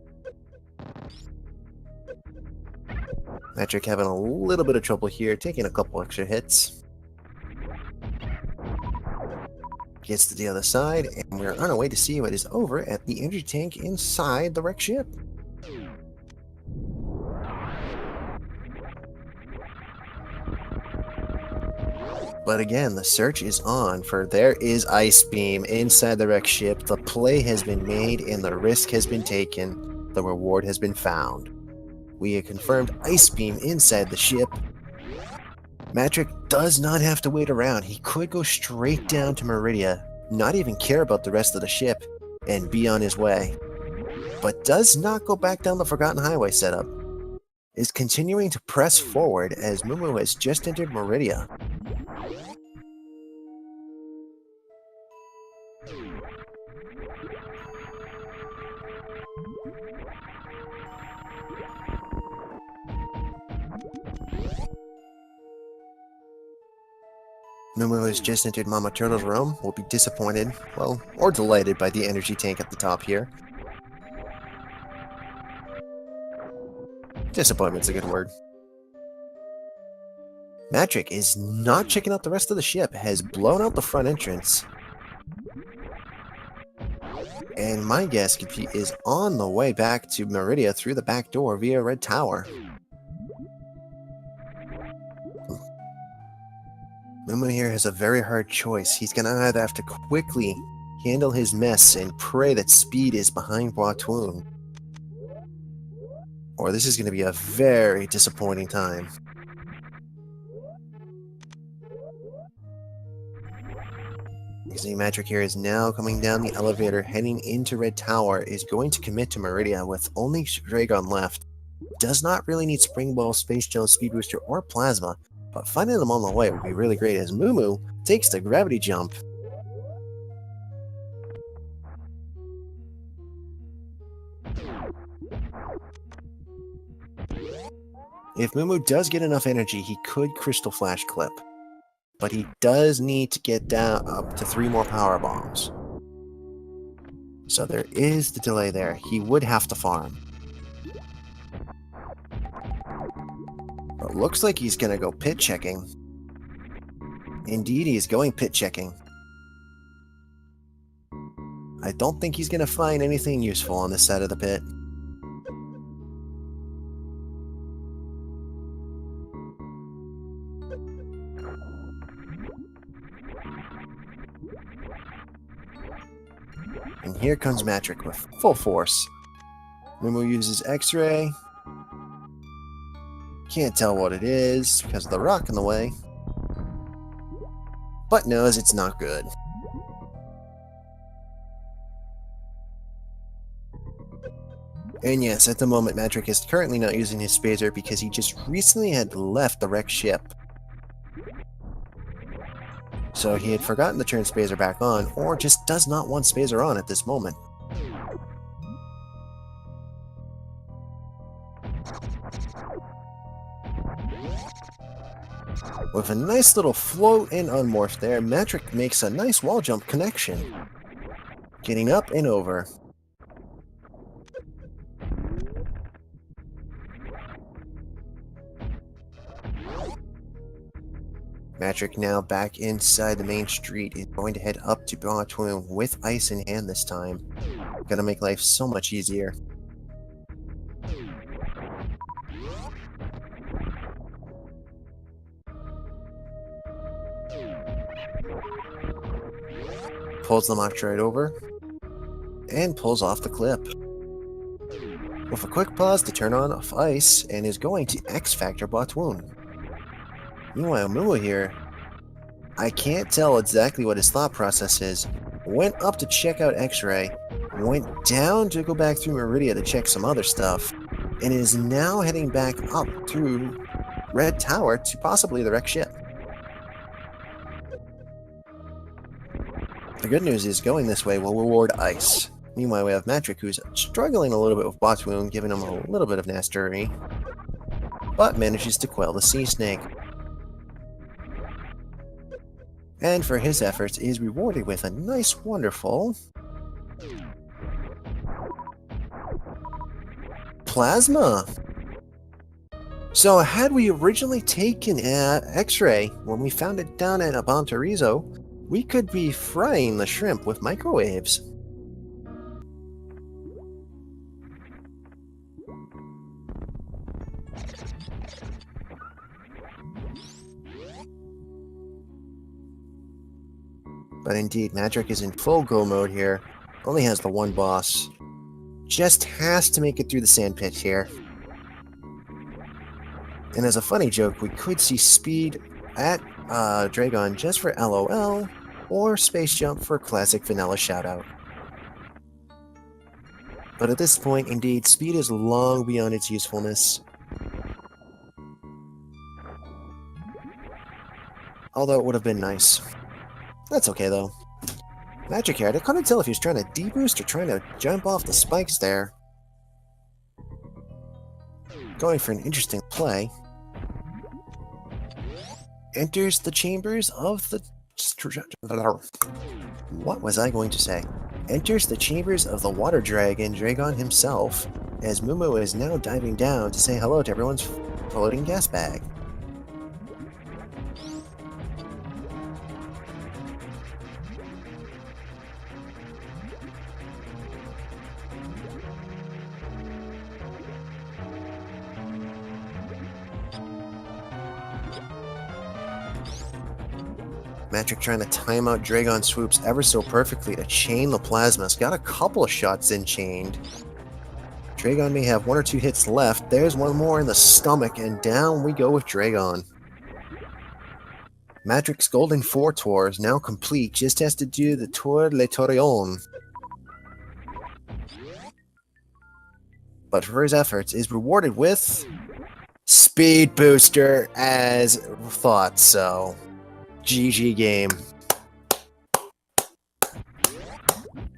Matrick having a little bit of trouble here, taking a couple extra hits. Gets to the other side, and we're on our way to see what is over at the energy tank inside the wreck ship. But again, the search is on, for there is Ice Beam inside the wreck ship. The play has been made, and the risk has been taken. The reward has been found. We have confirmed Ice Beam inside the ship. Matrick does not have to wait around. He could go straight down to Meridia, not even care about the rest of the ship, and be on his way. But does not go back down the Forgotten Highway setup. Is continuing to press forward as Mumu has just entered Meridia. Mumu has just entered Mama Turtle's room, will be disappointed, well, or delighted by the energy tank at the top here. Disappointment's a good word. Matrick is not checking out the rest of the ship, has blown out the front entrance. And my guess is on the way back to Meridia through the back door via Red Tower. Mumu here has a very hard choice. He's going to either have to quickly handle his mess and pray that Speed is behind Boitoon, or this is going to be a very disappointing time. You see Matrick here is now coming down the elevator, heading into Red Tower, is going to commit to Meridia with only Dragon left. Does not really need Spring Ball, Space Gel, Speed Booster, or Plasma, but finding them on the way would be really great as Mumu takes the gravity jump. If Moo does get enough energy, he could Crystal Flash Clip. But he does need to get down up to 3 more Power Bombs. So there is the delay there. He would have to farm. But looks like he's going to go pit checking. Indeed, he's going pit checking. I don't think he's going to find anything useful on this side of the pit. And here comes Matrick with full force. Moo uses X-Ray. Can't tell what it is because of the rock in the way. But knows it's not good. And yes, at the moment, Matrick is currently not using his Spazer because he just recently had left the wrecked ship. So he had forgotten to turn Spazer back on, or just does not want Spazer on at this moment. With a nice little float and unmorph there, Matrick makes a nice wall jump connection. Getting up and over. Matrick now back inside the main street is going to head up to Botwoon with ice in hand this time. Gonna make life so much easier. Pulls the Mach right over and pulls off the clip. With a quick pause to turn on off ice and is going to X-Factor Botwoon. Meanwhile, Moo here, I can't tell exactly what his thought process is. Went up to check out X-Ray, went down to go back through Meridia to check some other stuff, and is now heading back up through Red Tower to possibly the wrecked ship. The good news is going this way will reward ice. Meanwhile, we have Matrick, who's struggling a little bit with Botwoon, giving him a little bit of nastery, but manages to quell the Sea Snake. And for his efforts is rewarded with a nice, wonderful Plasma. So had we originally taken X-Ray when we found it down at Abanterizo, we could be frying the shrimp with microwaves. But indeed, Matrick is in full go mode here. Only has the one boss. Just has to make it through the sand pit here. And as a funny joke, we could see speed at Dragon just for LOL, or Space Jump for classic vanilla shoutout. But at this point, indeed, speed is long beyond its usefulness. Although it would have been nice. That's okay, though. Magic here, I couldn't tell if he was trying to deboost or trying to jump off the spikes there. Going for an interesting play. Enters the chambers of the... What was I going to say? Enters the chambers of the water dragon, Dragon himself, as Moo is now diving down to say hello to everyone's floating gas bag. Matrick trying to time out Dragon swoops ever so perfectly to chain the plasmas. Got a couple of shots in chained. Dragon may have 1 or 2 hits left. There's one more in the stomach, and down we go with Dragon. Matrick's Golden 4 tour is now complete. Just has to do the Tour Le Torreon. But for his efforts is rewarded with... Speed Booster, as thought so. GG game.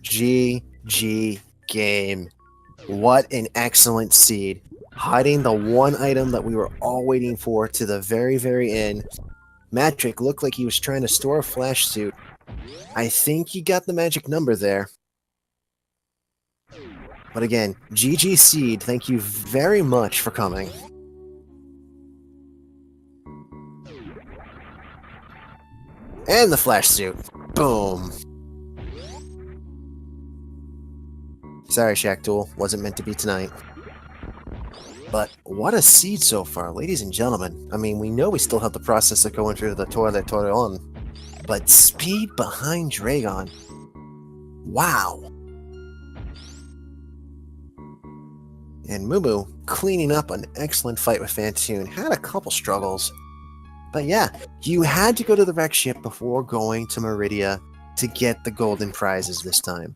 GG game. What an excellent seed. hiding the one item that we were all waiting for to the very, very end. Matrick looked like he was trying to store a flash suit. I think he got the magic number there. But again, GG Seed, thank you very much for coming. And the flash suit. Boom. Sorry, Shacktool. Wasn't meant to be tonight. But what a seed so far, ladies and gentlemen. I mean, we know we still have the process of going through the toilet on. But speed behind Dragon. Wow. And Mumu, cleaning up an excellent fight with Fantoon, had a couple struggles. But yeah, you had to go to the wreck ship before going to Meridia to get the golden prizes this time.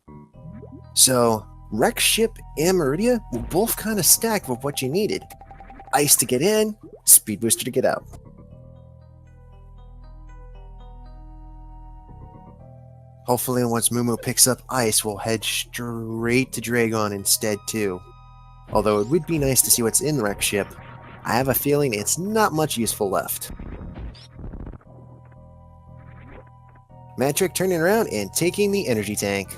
So, wreck ship and Meridia were both kind of stacked with what you needed. Ice to get in, speed booster to get out. Hopefully once Mumu picks up Ice, we'll head straight to Dragon instead too. Although it would be nice to see what's in the wreck ship, I have a feeling it's not much useful left. Matrick turning around and taking the energy tank.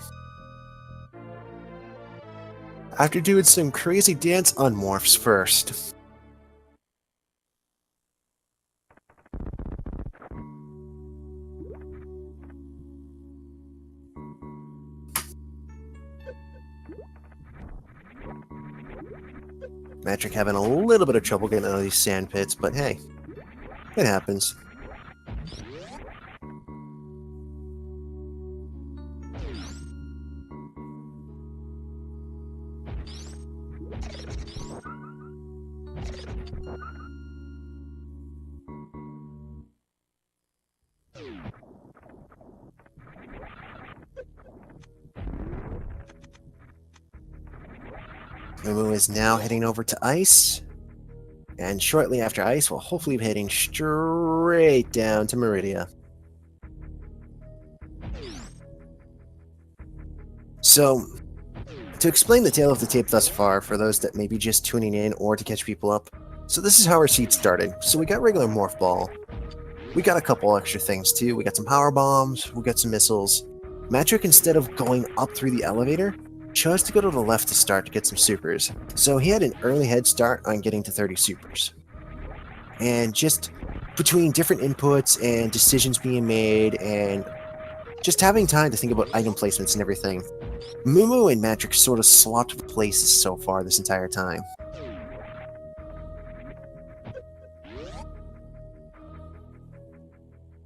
After doing some crazy dance on Morphs first. Matrick having a little bit of trouble getting out of these sand pits, but hey, it happens. Mumu is now heading over to Ice, and shortly after Ice, we'll hopefully be heading straight down to Meridia. So, to explain the tale of the tape thus far, for those that may be just tuning in or to catch people up, so this is how our seed started. So we got regular Morph Ball. We got a couple extra things too. We got some Power Bombs, we got some missiles. Matrick, instead of going up through the elevator, chose to go to the left to start to get some supers. So he had an early head start on getting to 30 supers. And just between different inputs and decisions being made and just having time to think about item placements and everything, Mumu and Matrick sort of swapped places so far this entire time.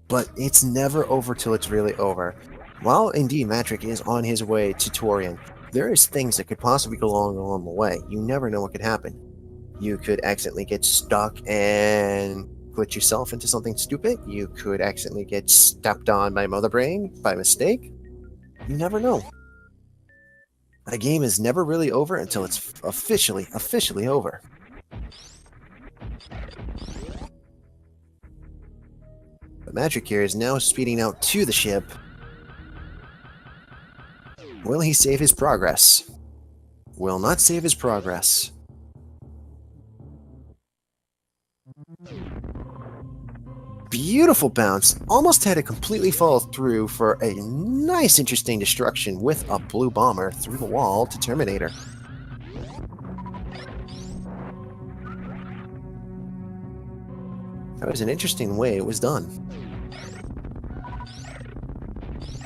But it's never over till it's really over. While indeed Matrick is on his way to Torian, there is things that could possibly go along the way. You never know what could happen. You could accidentally get stuck and glitch yourself into something stupid. You could accidentally get stepped on by Mother Brain by mistake. You never know. A game is never really over until it's officially over. But Matrick here is now speeding out to the ship. Will he save his progress? Will not save his progress. Beautiful bounce. Almost had it completely fall through for a nice interesting destruction with a blue bomber through the wall to Terminator. That was an interesting way it was done.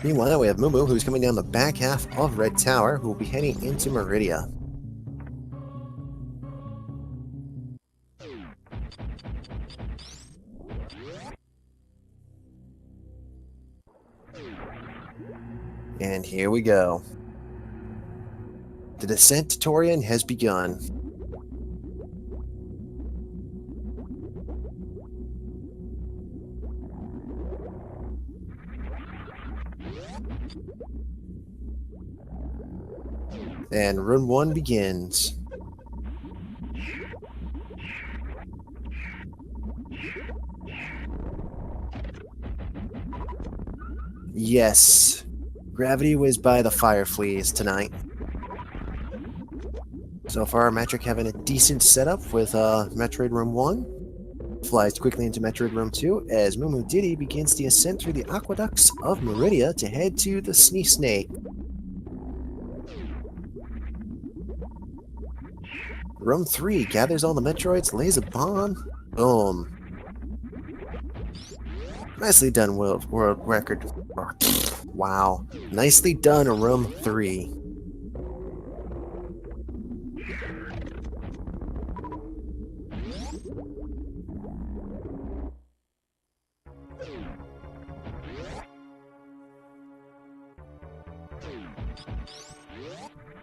Meanwhile, we have Mumu, who's coming down the back half of Red Tower, who will be heading into Meridia. And here we go. The descent to Torian has begun. And Run 1 begins. Yes, Gravity was by the Fire Fleas tonight. So far, Matrick having a decent setup with Metroid Room 1. Flies quickly into Metroid Room 2 as Mumu Diddy begins the ascent through the aqueducts of Meridia to head to the Snake. Room 3 gathers all the Metroids, lays a bomb. Boom. Nicely done, world record. Wow. Nicely done, Room 3.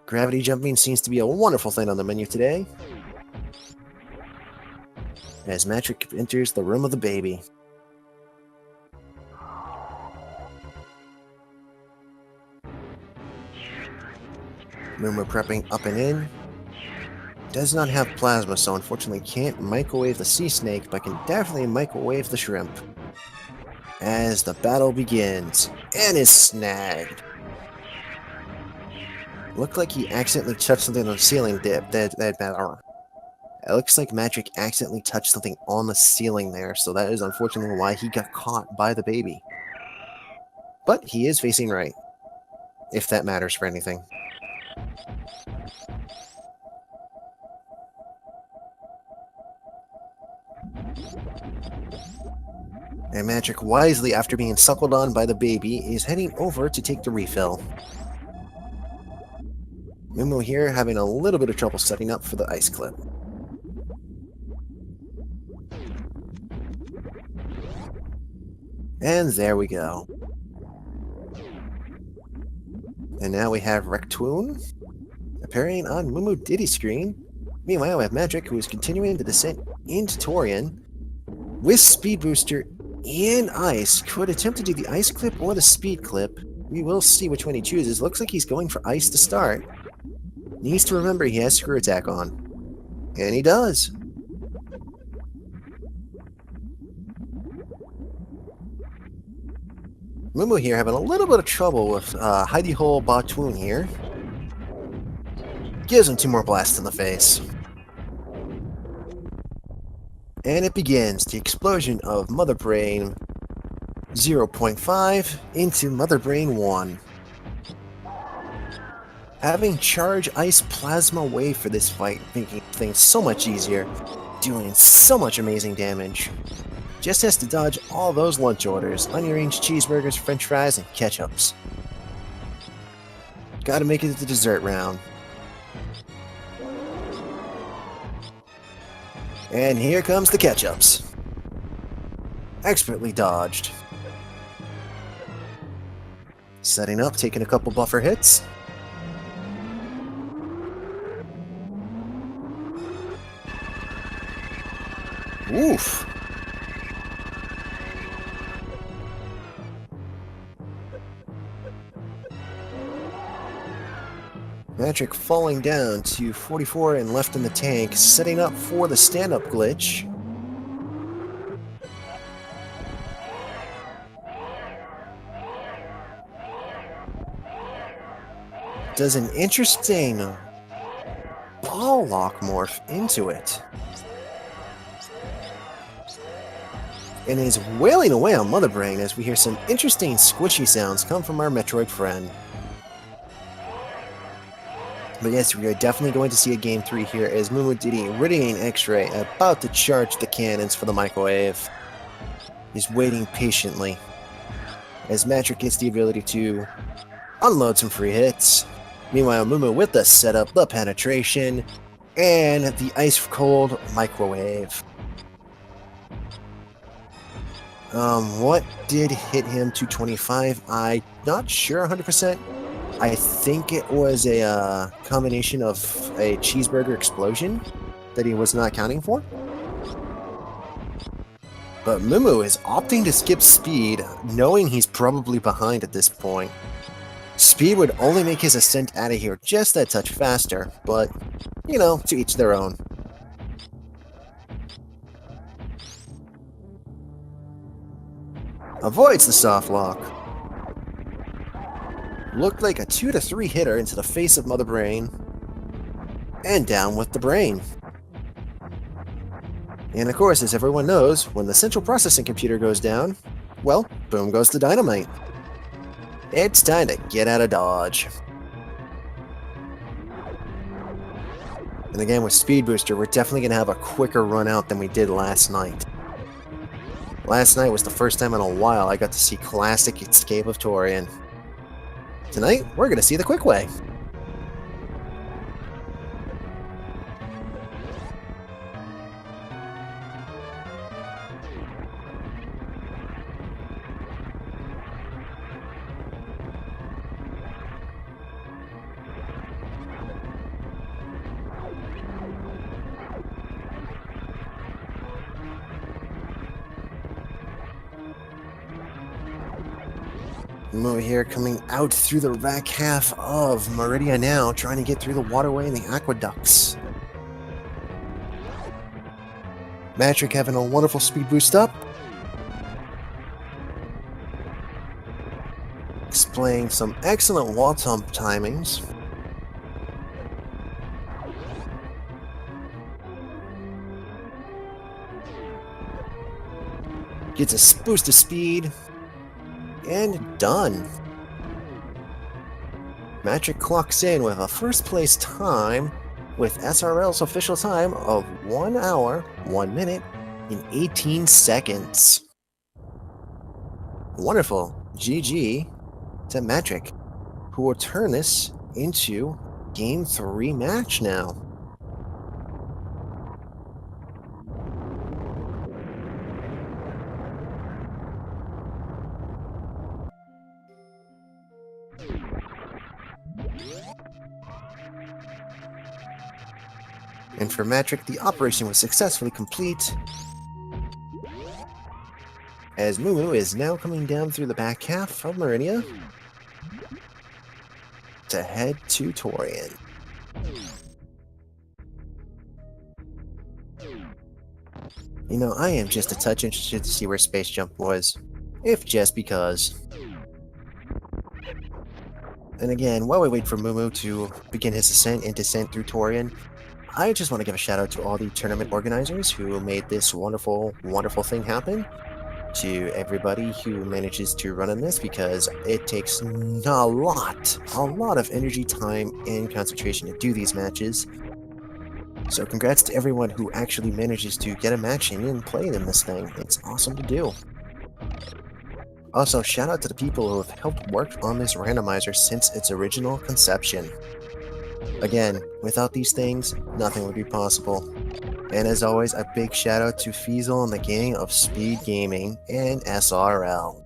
Gravity jumping seems to be a wonderful thing on the menu today, as Matrick enters the room of the baby. Mumu prepping up and in. Does not have plasma, so unfortunately can't microwave the sea snake, but can definitely microwave the shrimp. As the battle begins, and is snagged. Looked like he accidentally touched something on the ceiling dip. It looks like Matrick accidentally touched something on the ceiling there, so that is unfortunately why he got caught by the baby. But he is facing right, if that matters for anything. And Matrick, wisely after being suckled on by the baby, is heading over to take the refill. Mumu here having a little bit of trouble setting up for the ice clip. And there we go. And now we have Rectoon appearing on Mumu Diddy's screen. Meanwhile, we have Matrick, who is continuing the descent into Torian with Speed Booster and Ice. Could attempt to do the Ice clip or the Speed clip. We will see which one he chooses. Looks like he's going for Ice to start. Needs to remember he has Screw Attack on. And he does. Mumu here having a little bit of trouble with Hidey Hole Batoon here. Gives him 2 more blasts in the face. And it begins. The explosion of Mother Brain 0.5 into Mother Brain 1. Having Charge Ice Plasma Wave for this fight, making things so much easier, doing so much amazing damage. Just has to dodge all those lunch orders, onion rings, cheeseburgers, french fries, and ketchups. Gotta make it to the dessert round. And here comes the ketchups. Expertly dodged. Setting up, taking a couple buffer hits. Oof. Matrick falling down to 44 and left in the tank, setting up for the stand-up glitch. Does an interesting ball lock morph into it. And is wailing away on Mother Brain as we hear some interesting squishy sounds come from our Metroid friend. But yes, we are definitely going to see a Game 3 here as Mumu Diddy, Radiating X-Ray, about to charge the cannons for the microwave. He's waiting patiently as Matrick gets the ability to unload some free hits. Meanwhile, Mumu with the setup, the penetration, and the ice-cold microwave. What did hit him? 225? I'm not sure 100%. I think it was a combination of a cheeseburger explosion that he was not accounting for. But Mumu is opting to skip Speed, knowing he's probably behind at this point. Speed would only make his ascent out of here just that touch faster, but, you know, to each their own. Avoids the soft lock. Looked like a 2 to 3 hitter into the face of Mother Brain. And down with the brain. And of course, as everyone knows, when the central processing computer goes down, well, boom goes the dynamite. It's time to get out of Dodge. And again, with Speed Booster, we're definitely going to have a quicker run out than we did last night. Last night was the first time in a while I got to see classic Escape of Torian. Tonight, we're going to see the quick way. Over here coming out through the back half of Meridia now, trying to get through the waterway and the aqueducts. Matrick having a wonderful speed boost up. Displaying some excellent wall jump timings. Gets a boost of speed. And done. Matrick clocks in with a first place time with SRL's official time of 1 hour, 1 minute, and 18 seconds. Wonderful. GG to Matrick, who will turn this into Game 3 match now. And for Matrick, the operation was successfully complete, as Mumu is now coming down through the back half of Meridia to head to Torian. You know, I am just a touch interested to see where Space Jump was, if just because. And again, while we wait for Mumu to begin his ascent and descent through Torian, I just want to give a shout out to all the tournament organizers who made this wonderful, wonderful thing happen. To everybody who manages to run on this, because it takes a lot of energy, time, and concentration to do these matches. So congrats to everyone who actually manages to get a match in and play in this thing. It's awesome to do. Also, shout out to the people who have helped work on this randomizer since its original conception. Again, without these things, nothing would be possible. And as always, a big shout out to Feasel and the gang of Speed Gaming and SRL.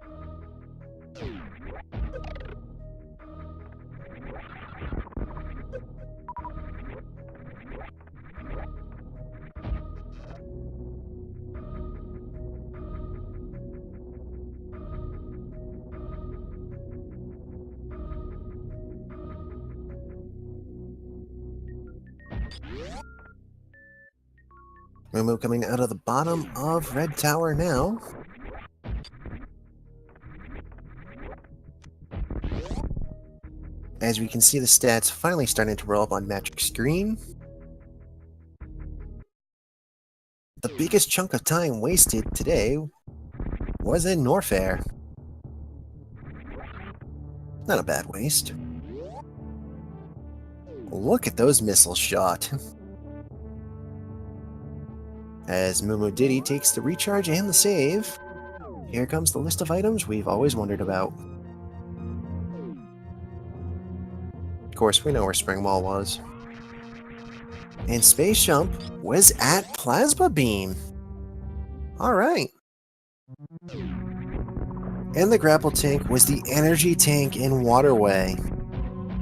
Mumu coming out of the bottom of Red Tower now. As we can see the stats finally starting to roll up on Matrick's screen. The biggest chunk of time wasted today was in Norfair. Not a bad waste. Look at those missiles shot. As Mumu Diddy takes the recharge and the save, here comes the list of items we've always wondered about. Of course, we know where Spring Ball was. And Space Jump was at Plasma Beam. Alright. And the Grapple Tank was the Energy Tank in Waterway.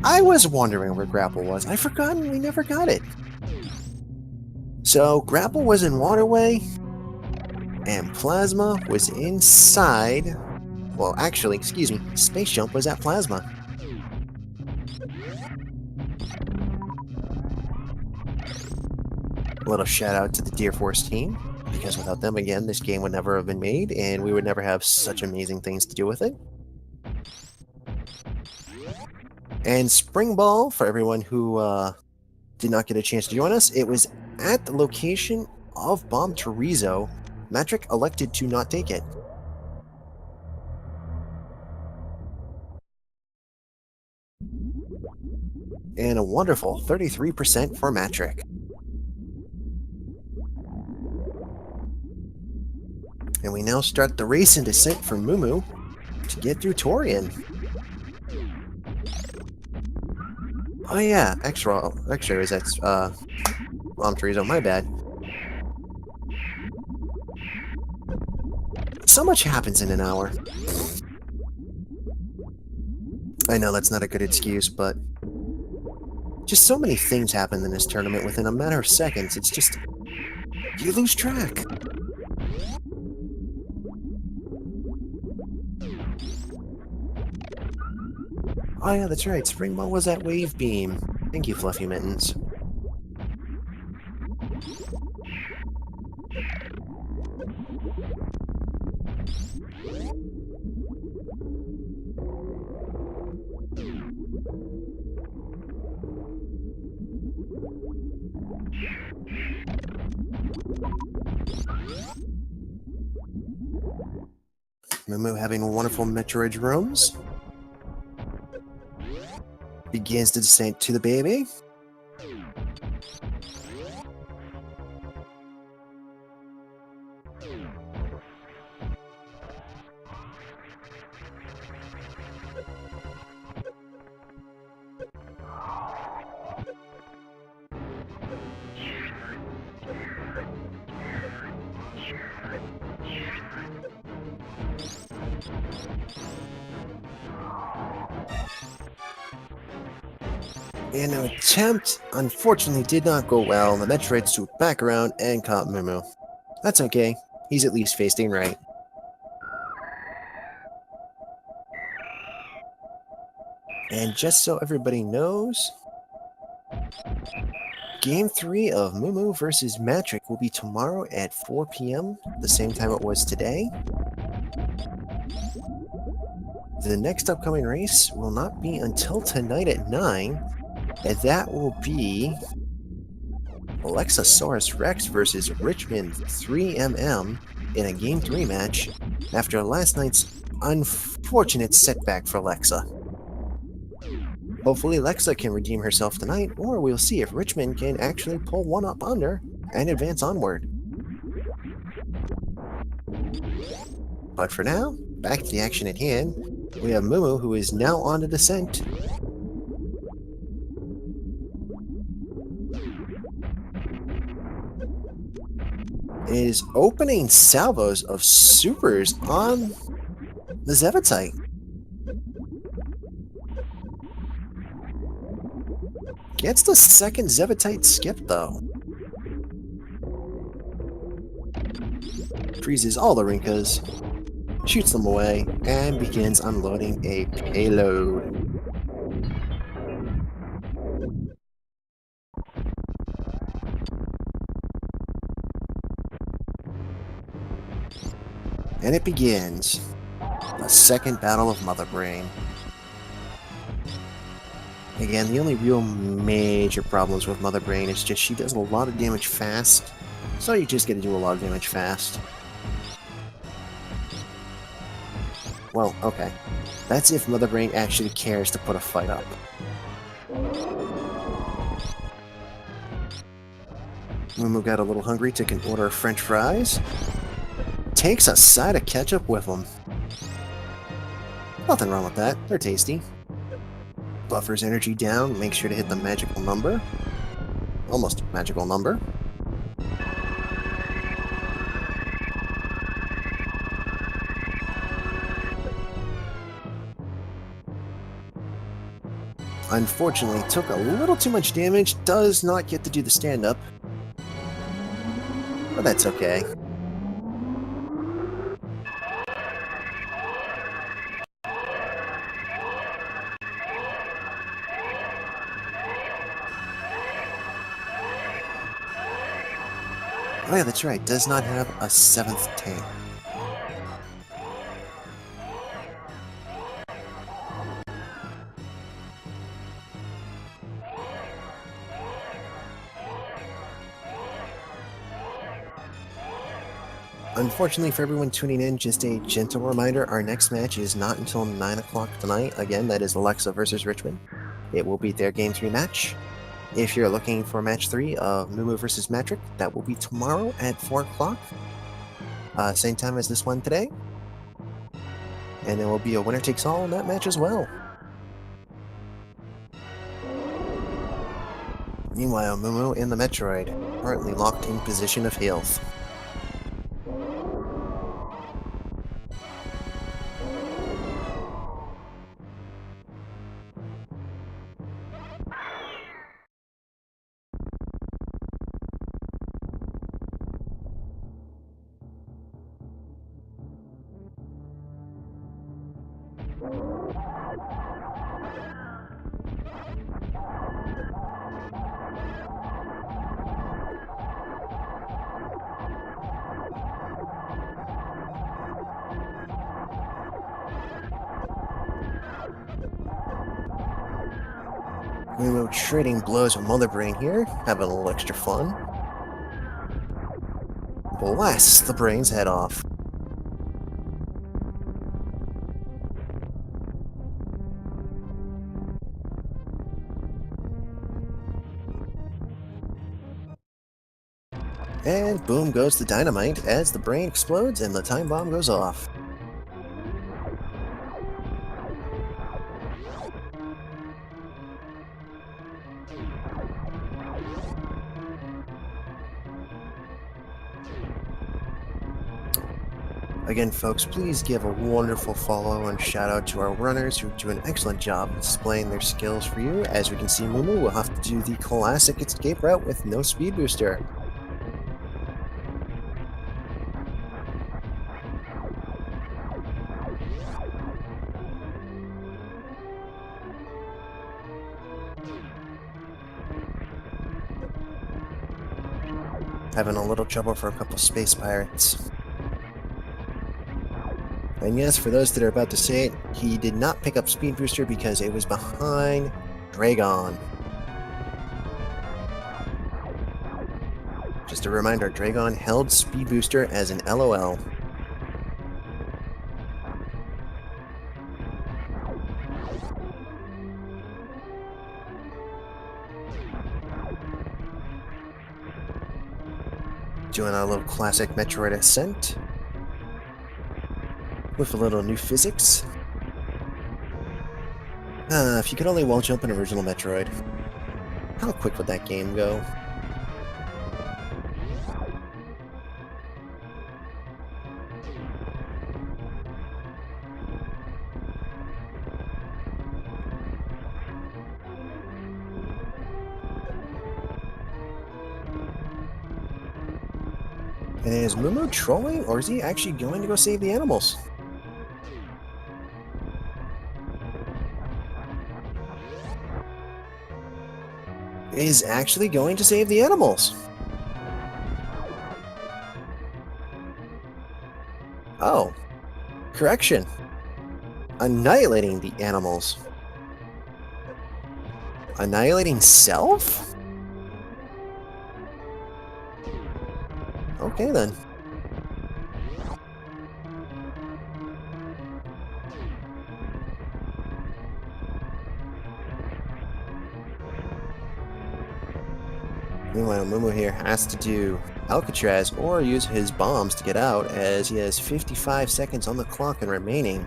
I was wondering where Grapple was. I've forgotten we never got it. So, Grapple was in Waterway, and Plasma was inside. Well, actually, excuse me, Space Jump was at Plasma. A little shout out to the Deer Force team, because without them, again, this game would never have been made, and we would never have such amazing things to do with it. And Spring Ball, for everyone who did not get a chance to join us. It was at the location of Bomb Chorizo. Matrick elected to not take it. And a wonderful 33% for Matrick. And we now start the race and descent for Mumu to get through Torian. Oh yeah, X-Ray that's Bomb Chorizo, my bad. So much happens in an hour. I know that's not a good excuse, but just so many things happen in this tournament within a matter of seconds. It's just, you lose track. Oh yeah, that's right. Spring Ball was that wave beam. Thank you, Fluffy Mittens. Mumu having wonderful Metroid rooms. Begins the descent to the baby. And an attempt, unfortunately, did not go well. The Metroid swooped back around and caught Mumu. That's okay. He's at least facing right. And just so everybody knows, Game 3 of Mumu vs. Matrick will be tomorrow at 4 p.m., the same time it was today. The next upcoming race will not be until tonight at 9, and that will be Alexasaurus Rex versus Richmond 3MM in a Game 3 match after last night's unfortunate setback for Lexa. Hopefully Lexa can redeem herself tonight, or we'll see if Richmond can actually pull one up under and advance onward. But for now, back to the action at hand. We have Mumu, who is now on the descent. Is opening salvos of supers on the Zevitite. Gets the second Zevitite skip, though. Freezes all the Rinkas, shoots them away, and begins unloading a payload. And it begins. The second battle of Mother Brain. Again, the only real major problems with Mother Brain is just she does a lot of damage fast, so you just get to do a lot of damage fast. Well, okay. That's if Mother Brain actually cares to put a fight up. Mumu got a little hungry, took an order of French fries. Takes a side of ketchup with them. Nothing wrong with that, they're tasty. Buffers energy down, make sure to hit the magical number. Almost magical number. Unfortunately, took a little too much damage, does not get to do the stand-up. But that's okay. Oh yeah, that's right, does not have a 7th tank. Unfortunately for everyone tuning in, just a gentle reminder, our next match is not until 9 o'clock tonight. Again, that is Alexa versus Richmond. It will be their Game 3 match. If you're looking for Match 3 of Mumu versus Matrick, that will be tomorrow at 4 o'clock. Same time as this one today. And there will be a winner-takes-all in that match as well. Meanwhile, Mumu and the Metroid, currently locked in position of health. Mumu trading blows with Mother Brain here, having a little extra fun. Blasts the brain's head off. And boom goes the dynamite as the brain explodes and the time bomb goes off. Again, folks, please give a wonderful follow and shout out to our runners who do an excellent job displaying their skills for you. As we can see, Mumu will have to do the classic escape route with no speed booster. Having a little trouble for a couple space pirates. And yes, for those that are about to say it, he did not pick up Speed Booster because it was behind Dragon. Just a reminder, Dragon held Speed Booster as an LOL. Doing our little classic Metroid ascent. With a little new physics. If you could only wall jump in original Metroid, how quick would that game go? And is Mumu trolling, or is he actually going to go save the animals? Is actually going to save the animals. Oh. Correction. Annihilating the animals. Annihilating self? Okay then. Meanwhile, Mumu here has to do Alcatraz or use his bombs to get out, as he has 55 seconds on the clock and remaining.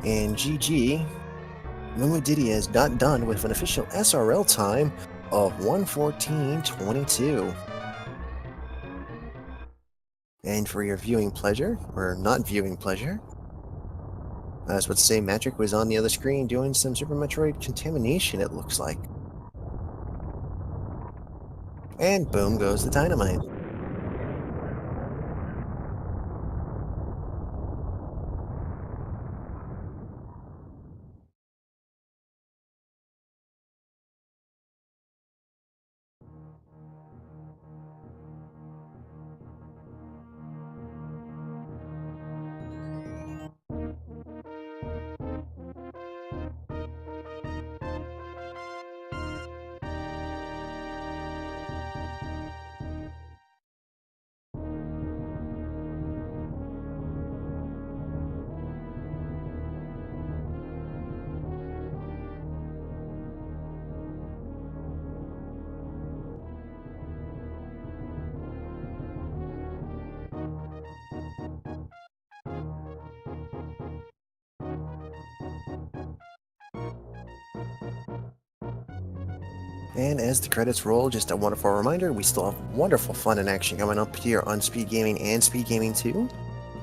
And GG, Mumu Diddy is not done with an official SRL time of 1:14:22. And for your viewing pleasure, or not viewing pleasure, I was about to say Matrick was on the other screen doing some Super Metroid contamination, it looks like. And boom goes the dynamite. And as the credits roll, just a wonderful reminder, we still have wonderful fun and action coming up here on Speed Gaming and Speed Gaming 2.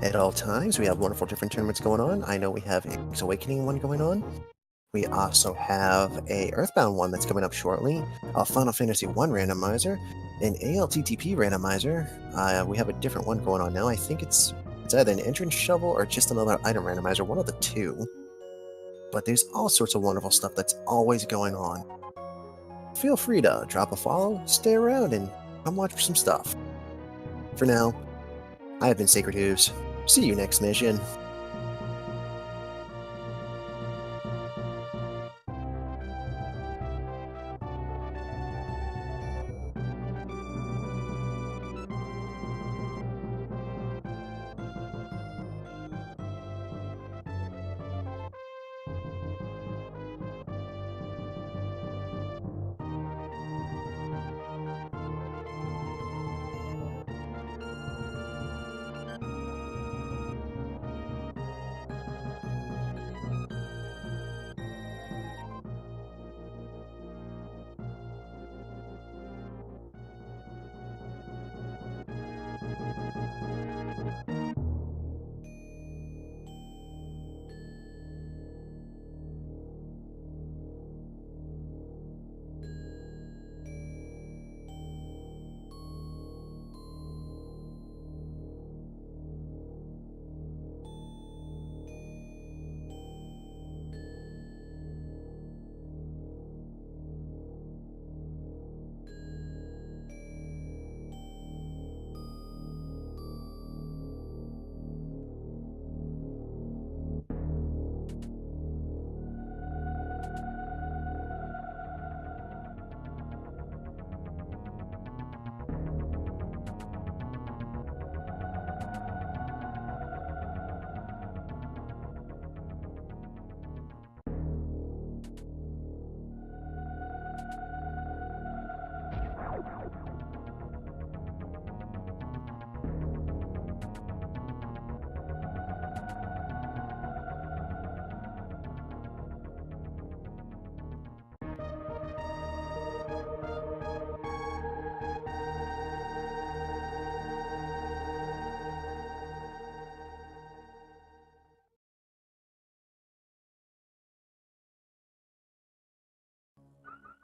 At all times, we have wonderful different tournaments going on. I know we have a Link's Awakening one going on. We also have a Earthbound one that's coming up shortly, a Final Fantasy 1 randomizer, an ALTTP randomizer. We have a different one going on now. I think it's either an entrance shovel or just another item randomizer, one of the two. But there's all sorts of wonderful stuff that's always going on. Feel free to drop a follow, stay around, and come watch some stuff. For now, I have been Sacred Hooves. See you next mission.